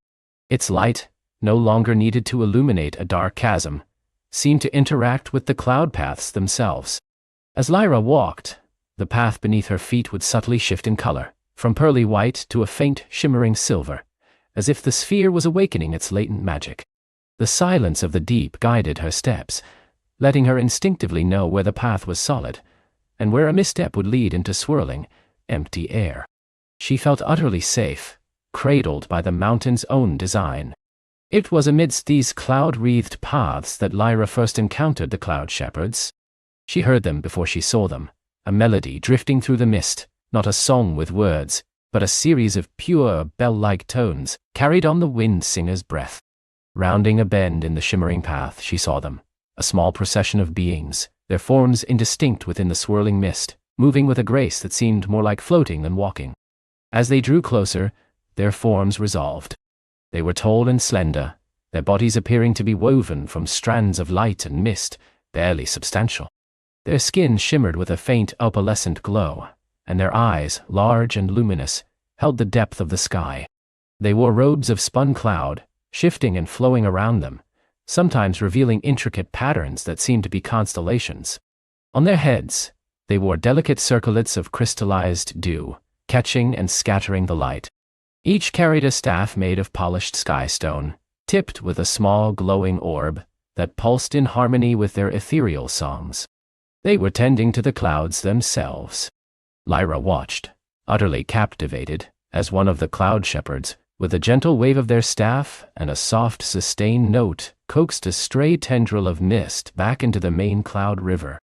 Its light, no longer needed to illuminate a dark chasm, seemed to interact with the cloud paths themselves. As Lyra walked, the path beneath her feet would subtly shift in color, from pearly white to a faint, shimmering silver, as if the sphere was awakening its latent magic. The silence of the deep guided her steps, letting her instinctively know where the path was solid, and where a misstep would lead into swirling, empty air. She felt utterly safe, cradled by the mountain's own design. It was amidst these cloud-wreathed paths that Lyra first encountered the cloud shepherds. She heard them before she saw them, a melody drifting through the mist, not a song with words, but a series of pure, bell-like tones, carried on the wind singer's breath. Rounding a bend in the shimmering path, she saw them, a small procession of beings, their forms indistinct within the swirling mist, moving with a grace that seemed more like floating than walking. As they drew closer, their forms resolved. They were tall and slender, their bodies appearing to be woven from strands of light and mist, barely substantial. Their skin shimmered with a faint opalescent glow, and their eyes, large and luminous, held the depth of the sky. They wore robes of spun cloud, shifting and flowing around them, sometimes revealing intricate patterns that seemed to be constellations. On their heads, they wore delicate circlets of crystallized dew, catching and scattering the light. Each carried a staff made of polished sky stone, tipped with a small glowing orb that pulsed in harmony with their ethereal songs. They were tending to the clouds themselves. Lyra watched, utterly captivated, as one of the cloud shepherds, with a gentle wave of their staff and a soft, sustained note, coaxed a stray tendril of mist back into the main cloud river.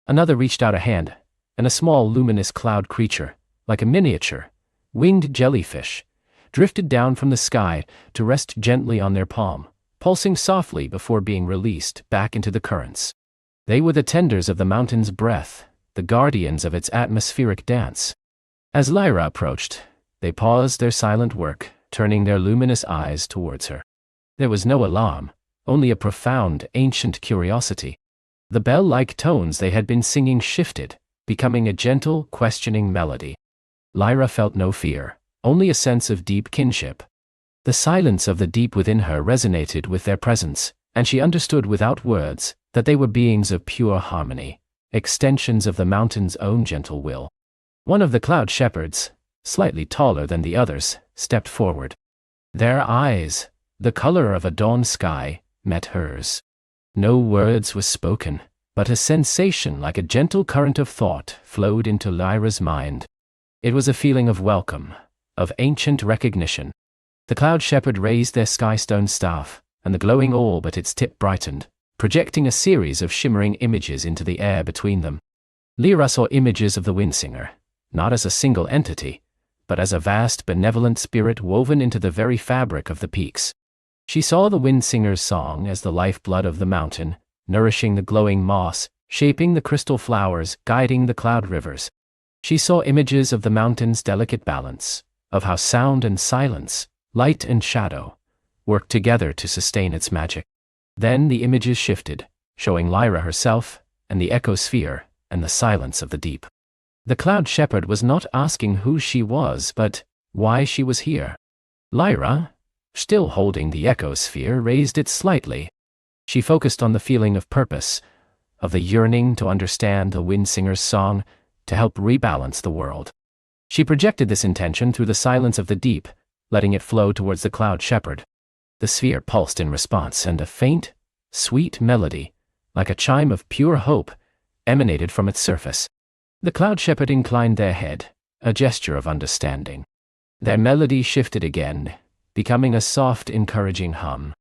Another reached out a hand, and a small luminous cloud creature, like a miniature, winged jellyfish, drifted down from the sky to rest gently on their palm, pulsing softly before being released back into the currents. They were the tenders of the mountain's breath, the guardians of its atmospheric dance. As Lyra approached, they paused their silent work, turning their luminous eyes towards her. There was no alarm, only a profound, ancient curiosity. The bell-like tones they had been singing shifted, becoming a gentle, questioning melody. Lyra felt no fear, only a sense of deep kinship. The silence of the deep within her resonated with their presence, and she understood without words that they were beings of pure harmony, extensions of the mountain's own gentle will. One of the cloud shepherds, slightly taller than the others, stepped forward. Their eyes, the color of a dawn sky, met hers. No words were spoken, but a sensation like a gentle current of thought flowed into Lyra's mind. It was a feeling of welcome, of ancient recognition. The cloud shepherd raised their skystone staff, and the glowing orb at its tip brightened, projecting a series of shimmering images into the air between them. Lyra saw images of the Windsinger, not as a single entity, but as a vast benevolent spirit woven into the very fabric of the peaks. She saw the Windsinger's song as the lifeblood of the mountain, nourishing the glowing moss, shaping the crystal flowers, guiding the cloud rivers. She saw images of the mountain's delicate balance, of how sound and silence, light and shadow, worked together to sustain its magic. Then the images shifted, showing Lyra herself, and the ecosphere, and the silence of the deep. The Cloud Shepherd was not asking who she was, but why she was here. Lyra, still holding the ecosphere, raised it slightly. She focused on the feeling of purpose, of the yearning to understand the wind singer's song, to help rebalance the world. She projected this intention through the silence of the deep, letting it flow towards the Cloud Shepherd. The sphere pulsed in response, and a faint, sweet melody, like a chime of pure hope, emanated from its surface. The Cloud Shepherd inclined their head, a gesture of understanding. Their melody shifted again, becoming a soft, encouraging hum.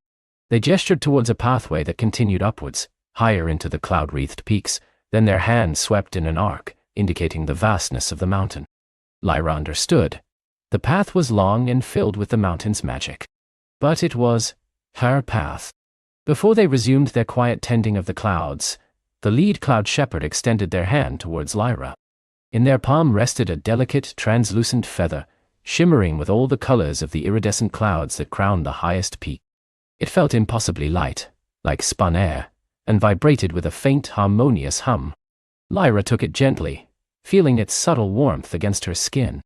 They gestured towards a pathway that continued upwards, higher into the cloud-wreathed peaks, then their hands swept in an arc, indicating the vastness of the mountain. Lyra understood. The path was long and filled with the mountain's magic. But it was her path. Before they resumed their quiet tending of the clouds, the lead Cloud Shepherd extended their hand towards Lyra. In their palm rested a delicate, translucent feather, shimmering with all the colors of the iridescent clouds that crowned the highest peak. It felt impossibly light, like spun air, and vibrated with a faint, harmonious hum. Lyra took it gently, feeling its subtle warmth against her skin.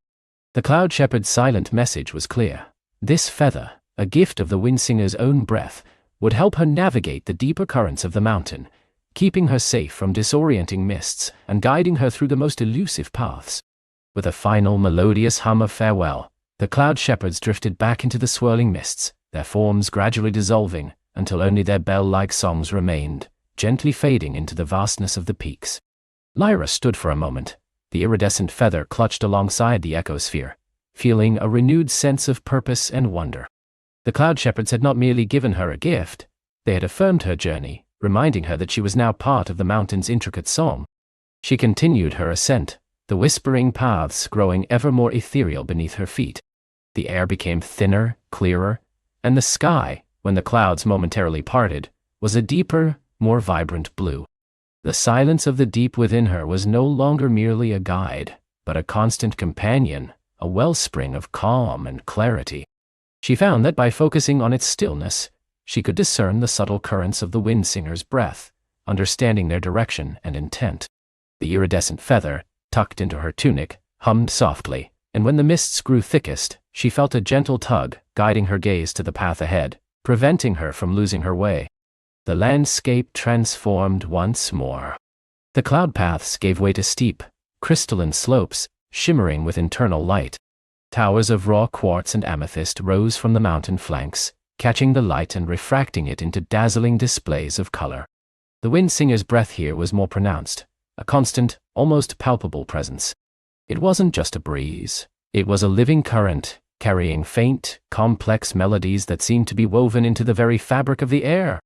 The Cloud Shepherd's silent message was clear. This feather, a gift of the wind singer's own breath, would help her navigate the deeper currents of the mountain, keeping her safe from disorienting mists and guiding her through the most elusive paths. With a final melodious hum of farewell, the Cloud Shepherds drifted back into the swirling mists, their forms gradually dissolving until only their bell-like songs remained, gently fading into the vastness of the peaks. Lyra stood for a moment, the iridescent feather clutched alongside the ecosphere, feeling a renewed sense of purpose and wonder. The Cloud Shepherds had not merely given her a gift, they had affirmed her journey, reminding her that she was now part of the mountain's intricate song. She continued her ascent, the whispering paths growing ever more ethereal beneath her feet. The air became thinner, clearer, and the sky, when the clouds momentarily parted, was a deeper, more vibrant blue. The silence of the deep within her was no longer merely a guide, but a constant companion, a wellspring of calm and clarity. She found that by focusing on its stillness, she could discern the subtle currents of the wind singer's breath, understanding their direction and intent. The iridescent feather, tucked into her tunic, hummed softly, and when the mists grew thickest, she felt a gentle tug, guiding her gaze to the path ahead, preventing her from losing her way. The landscape transformed once more. The cloud paths gave way to steep, crystalline slopes, shimmering with internal light. Towers of raw quartz and amethyst rose from the mountain flanks, catching the light and refracting it into dazzling displays of color. The wind singer's breath here was more pronounced, a constant, almost palpable presence. It wasn't just a breeze. It was a living current, carrying faint, complex melodies that seemed to be woven into the very fabric of the air.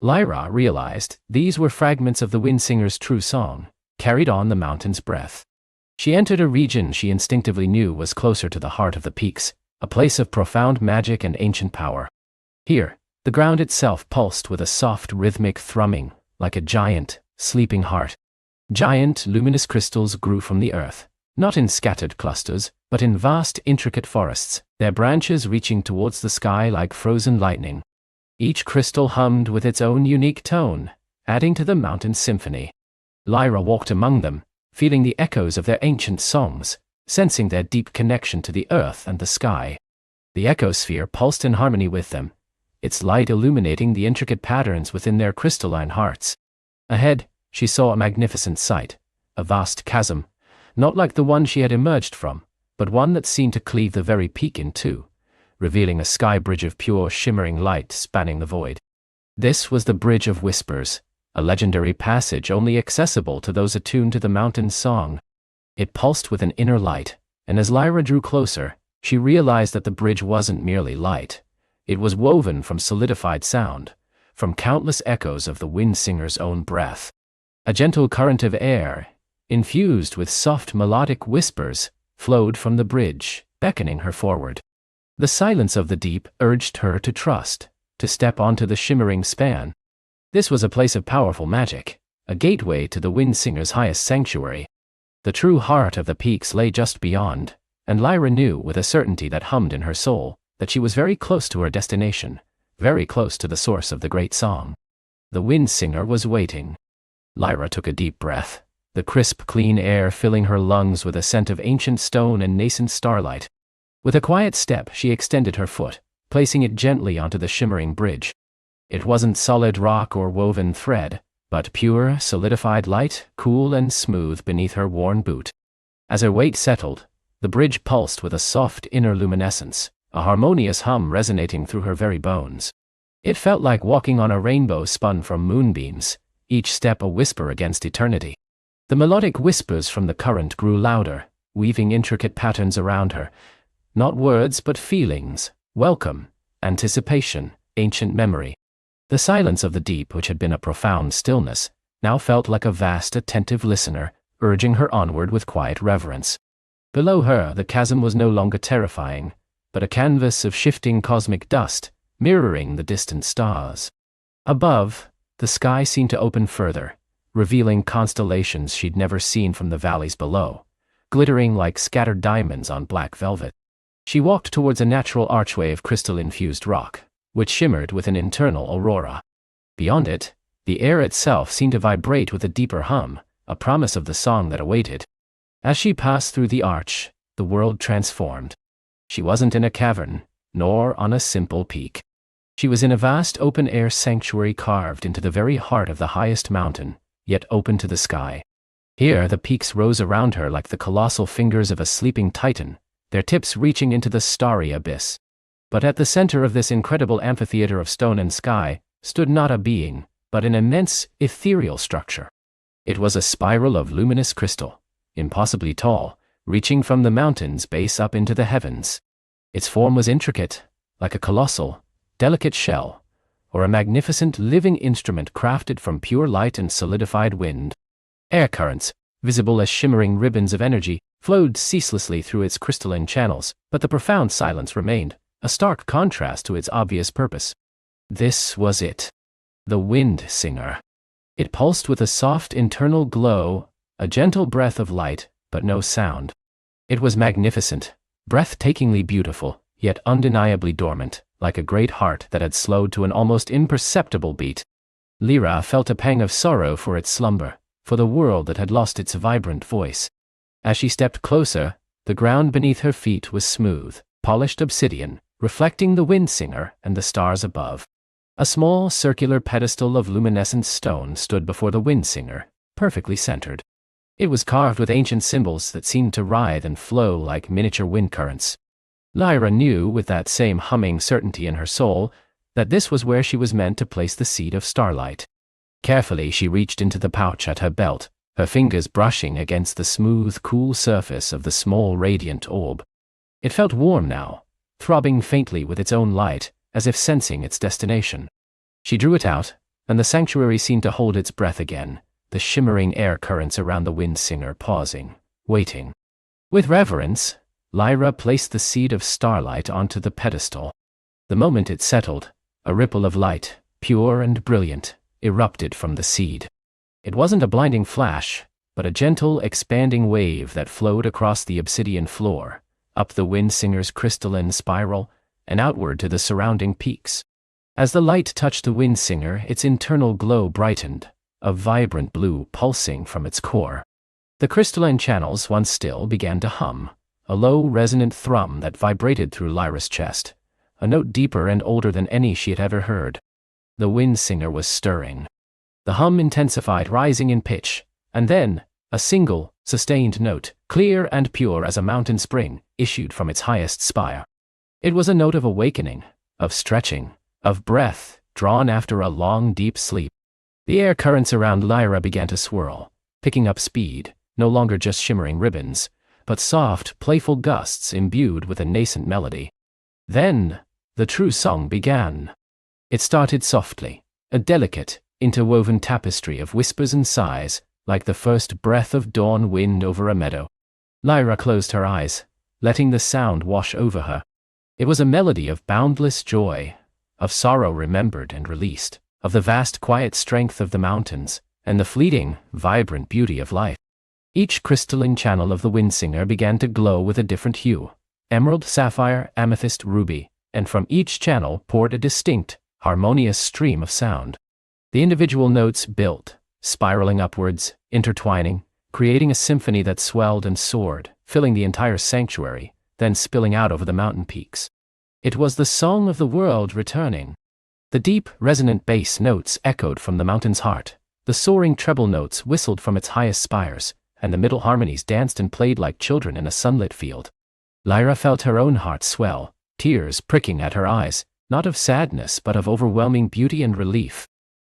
Lyra realized these were fragments of the wind singer's true song, carried on the mountain's breath. She entered a region she instinctively knew was closer to the heart of the peaks, a place of profound magic and ancient power. Here, the ground itself pulsed with a soft rhythmic thrumming, like a giant, sleeping heart. Giant, luminous crystals grew from the earth, not in scattered clusters, but in vast, intricate forests, their branches reaching towards the sky like frozen lightning. Each crystal hummed with its own unique tone, adding to the mountain's symphony. Lyra walked among them, feeling the echoes of their ancient songs, sensing their deep connection to the earth and the sky. The ecosphere pulsed in harmony with them, its light illuminating the intricate patterns within their crystalline hearts. Ahead, she saw a magnificent sight, a vast chasm, not like the one she had emerged from, but one that seemed to cleave the very peak in two, revealing a sky bridge of pure shimmering light spanning the void. This was the Bridge of Whispers, a legendary passage only accessible to those attuned to the mountain's song. It pulsed with an inner light, and as Lyra drew closer, she realized that the bridge wasn't merely light. It was woven from solidified sound, from countless echoes of the wind singer's own breath. A gentle current of air, infused with soft melodic whispers, flowed from the bridge, beckoning her forward. The silence of the deep urged her to trust, to step onto the shimmering span. This was a place of powerful magic, a gateway to the wind singer's highest sanctuary. The true heart of the peaks lay just beyond, and Lyra knew with a certainty that hummed in her soul that she was very close to her destination, very close to the source of the great song. The wind singer was waiting. Lyra took a deep breath, the crisp, clean air filling her lungs with a scent of ancient stone and nascent starlight. With a quiet step, she extended her foot, placing it gently onto the shimmering bridge. It wasn't solid rock or woven thread, but pure, solidified light, cool and smooth beneath her worn boot. As her weight settled, the bridge pulsed with a soft inner luminescence, a harmonious hum resonating through her very bones. It felt like walking on a rainbow spun from moonbeams, each step a whisper against eternity. The melodic whispers from the current grew louder, weaving intricate patterns around her. Not words, but feelings, welcome, anticipation, ancient memory. The silence of the deep, which had been a profound stillness, now felt like a vast, attentive listener, urging her onward with quiet reverence. Below her, the chasm was no longer terrifying, but a canvas of shifting cosmic dust, mirroring the distant stars. Above, the sky seemed to open further, revealing constellations she'd never seen from the valleys below, glittering like scattered diamonds on black velvet. She walked towards a natural archway of crystal-infused rock, which shimmered with an internal aurora. Beyond it, the air itself seemed to vibrate with a deeper hum, a promise of the song that awaited. As she passed through the arch, the world transformed. She wasn't in a cavern, nor on a simple peak. She was in a vast open-air sanctuary carved into the very heart of the highest mountain, yet open to the sky. Here the peaks rose around her like the colossal fingers of a sleeping titan, their tips reaching into the starry abyss. But at the center of this incredible amphitheater of stone and sky stood not a being, but an immense, ethereal structure. It was a spiral of luminous crystal, impossibly tall, reaching from the mountain's base up into the heavens. Its form was intricate, like a colossal, delicate shell, or a magnificent living instrument crafted from pure light and solidified wind. Air currents, visible as shimmering ribbons of energy, flowed ceaselessly through its crystalline channels, but the profound silence remained, a stark contrast to its obvious purpose. This was it. The wind singer. It pulsed with a soft internal glow, a gentle breath of light, but no sound. It was magnificent, breathtakingly beautiful, yet undeniably dormant, like a great heart that had slowed to an almost imperceptible beat. Lyra felt a pang of sorrow for its slumber, for the world that had lost its vibrant voice. As she stepped closer, the ground beneath her feet was smooth, polished obsidian, reflecting the wind singer and the stars above. A small circular pedestal of luminescent stone stood before the wind singer, perfectly centered. It was carved with ancient symbols that seemed to writhe and flow like miniature wind currents. Lyra knew, with that same humming certainty in her soul, that this was where she was meant to place the seed of starlight. Carefully she reached into the pouch at her belt, her fingers brushing against the smooth, cool surface of the small radiant orb. It felt warm now, throbbing faintly with its own light, as if sensing its destination. She drew it out, and the sanctuary seemed to hold its breath again, the shimmering air currents around the wind singer pausing, waiting. With reverence, Lyra placed the seed of starlight onto the pedestal. The moment it settled, a ripple of light, pure and brilliant, erupted from the seed. It wasn't a blinding flash, but a gentle, expanding wave that flowed across the obsidian floor, up the wind singer's crystalline spiral, and outward to the surrounding peaks. As the light touched the wind singer, its internal glow brightened, a vibrant blue pulsing from its core. The crystalline channels, once still, began to hum, a low, resonant thrum that vibrated through Lyra's chest, a note deeper and older than any she had ever heard. The wind singer was stirring. The hum intensified, rising in pitch, and then, a single, sustained note, clear and pure as a mountain spring, issued from its highest spire. It was a note of awakening, of stretching, of breath, drawn after a long, deep sleep. The air currents around Lyra began to swirl, picking up speed, no longer just shimmering ribbons, but soft, playful gusts imbued with a nascent melody. Then, the true song began. It started softly, a delicate, interwoven tapestry of whispers and sighs, like the first breath of dawn wind over a meadow. Lyra closed her eyes, letting the sound wash over her. It was a melody of boundless joy, of sorrow remembered and released, of the vast quiet strength of the mountains, and the fleeting, vibrant beauty of life. Each crystalline channel of the wind singer began to glow with a different hue, emerald, sapphire, amethyst, ruby, and from each channel poured a distinct, harmonious stream of sound. The individual notes built, spiraling upwards, intertwining, creating a symphony that swelled and soared, filling the entire sanctuary, then spilling out over the mountain peaks. It was the song of the world returning. The deep, resonant bass notes echoed from the mountain's heart, the soaring treble notes whistled from its highest spires, and the middle harmonies danced and played like children in a sunlit field. Lyra felt her own heart swell, tears pricking at her eyes, not of sadness but of overwhelming beauty and relief.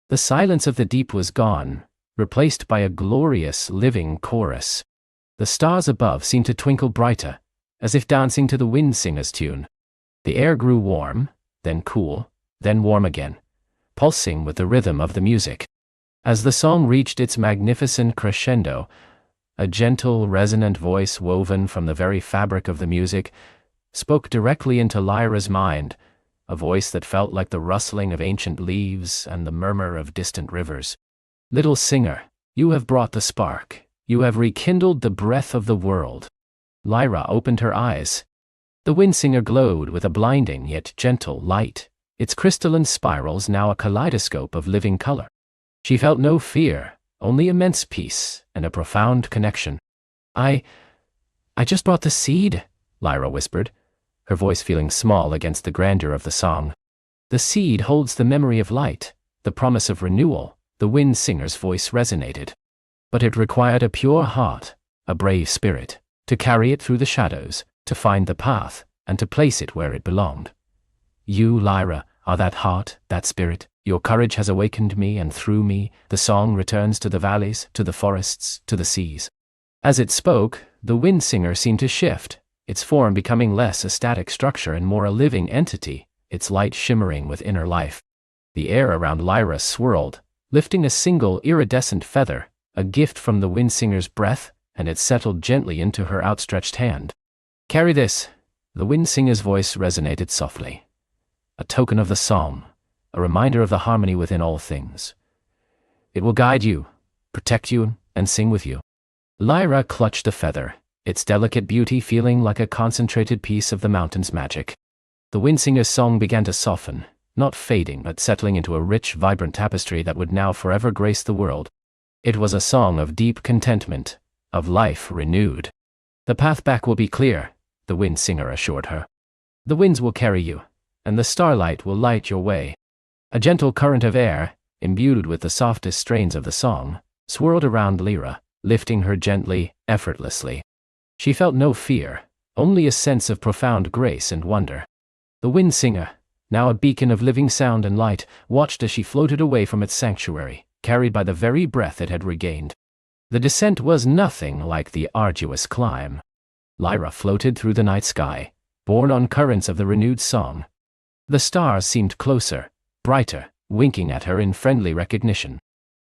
The silence of the deep was gone, replaced by a glorious, living chorus. The stars above seemed to twinkle brighter, as if dancing to the wind singer's tune. The air grew warm, then cool, then warm again, pulsing with the rhythm of the music. As the song reached its magnificent crescendo, a gentle, resonant voice woven from the very fabric of the music spoke directly into Lyra's mind, a voice that felt like the rustling of ancient leaves and the murmur of distant rivers. "Little singer, you have brought the spark. You have rekindled the breath of the world." Lyra opened her eyes. The wind singer glowed with a blinding yet gentle light, its crystalline spirals now a kaleidoscope of living color. She felt no fear, only immense peace and a profound connection. I just brought the seed," Lyra whispered, her voice feeling small against the grandeur of the song. "The seed holds the memory of light, the promise of renewal," the wind singer's voice resonated. "But it required a pure heart, a brave spirit, to carry it through the shadows, to find the path, and to place it where it belonged. You, Lyra, are that heart, that spirit. Your courage has awakened me, and through me, the song returns to the valleys, to the forests, to the seas." As it spoke, the wind singer seemed to shift, its form becoming less a static structure and more a living entity, its light shimmering with inner life. The air around Lyra swirled, lifting a single iridescent feather, a gift from the wind singer's breath, and it settled gently into her outstretched hand. "Carry this," the wind singer's voice resonated softly. "A token of the song, a reminder of the harmony within all things. It will guide you, protect you, and sing with you." Lyra clutched the feather, its delicate beauty feeling like a concentrated piece of the mountain's magic. The wind singer's song began to soften, not fading but settling into a rich, vibrant tapestry that would now forever grace the world. It was a song of deep contentment, of life renewed. "The path back will be clear," the wind singer assured her. "The winds will carry you, and the starlight will light your way." A gentle current of air, imbued with the softest strains of the song, swirled around Lyra, lifting her gently, effortlessly. She felt no fear, only a sense of profound grace and wonder. The wind singer, now a beacon of living sound and light, watched as she floated away from its sanctuary, carried by the very breath it had regained. The descent was nothing like the arduous climb. Lyra floated through the night sky, borne on currents of the renewed song. The stars seemed closer, brighter, winking at her in friendly recognition.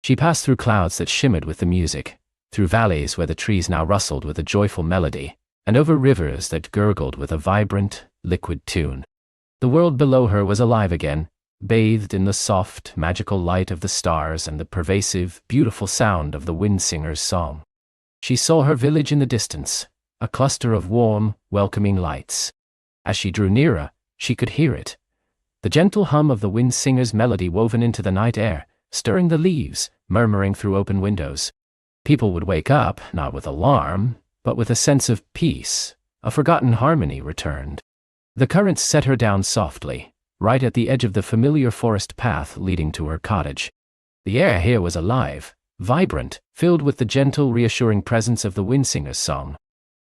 She passed through clouds that shimmered with the music, through valleys where the trees now rustled with a joyful melody, and over rivers that gurgled with a vibrant, liquid tune. The world below her was alive again, bathed in the soft, magical light of the stars and the pervasive, beautiful sound of the wind singer's song. She saw her village in the distance, a cluster of warm, welcoming lights. As she drew nearer, she could hear it. The gentle hum of the wind singer's melody woven into the night air, stirring the leaves, murmuring through open windows. People would wake up, not with alarm, but with a sense of peace. A forgotten harmony returned. The currents set her down softly, right at the edge of the familiar forest path leading to her cottage. The air here was alive, vibrant, filled with the gentle, reassuring presence of the wind singer's song.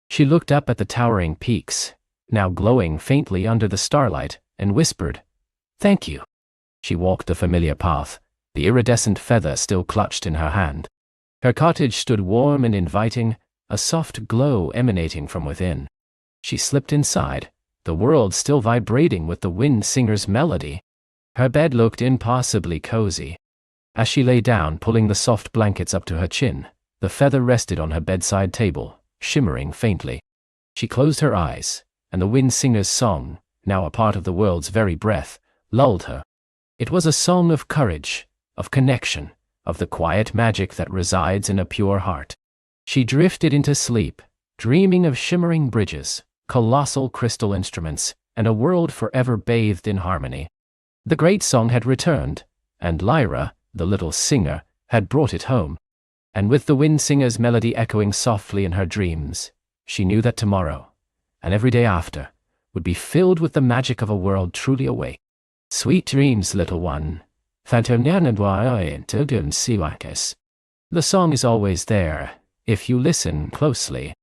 She looked up at the towering peaks, now glowing faintly under the starlight, and whispered, "Thank you." She walked the familiar path, the iridescent feather still clutched in her hand. Her cottage stood warm and inviting, a soft glow emanating from within. She slipped inside, the world still vibrating with the wind singer's melody. Her bed looked impossibly cozy. As she lay down, pulling the soft blankets up to her chin, the feather rested on her bedside table, shimmering faintly. She closed her eyes, and the wind singer's song, now a part of the world's very breath, lulled her. It was a song of courage, of connection, of the quiet magic that resides in a pure heart. She drifted into sleep, dreaming of shimmering bridges, colossal crystal instruments, and a world forever bathed in harmony. The great song had returned, and Lyra, the little singer, had brought it home. And with the wind singer's melody echoing softly in her dreams, she knew that tomorrow, and every day after, would be filled with the magic of a world truly awake. Sweet dreams, little one. The song is always there, if you listen closely.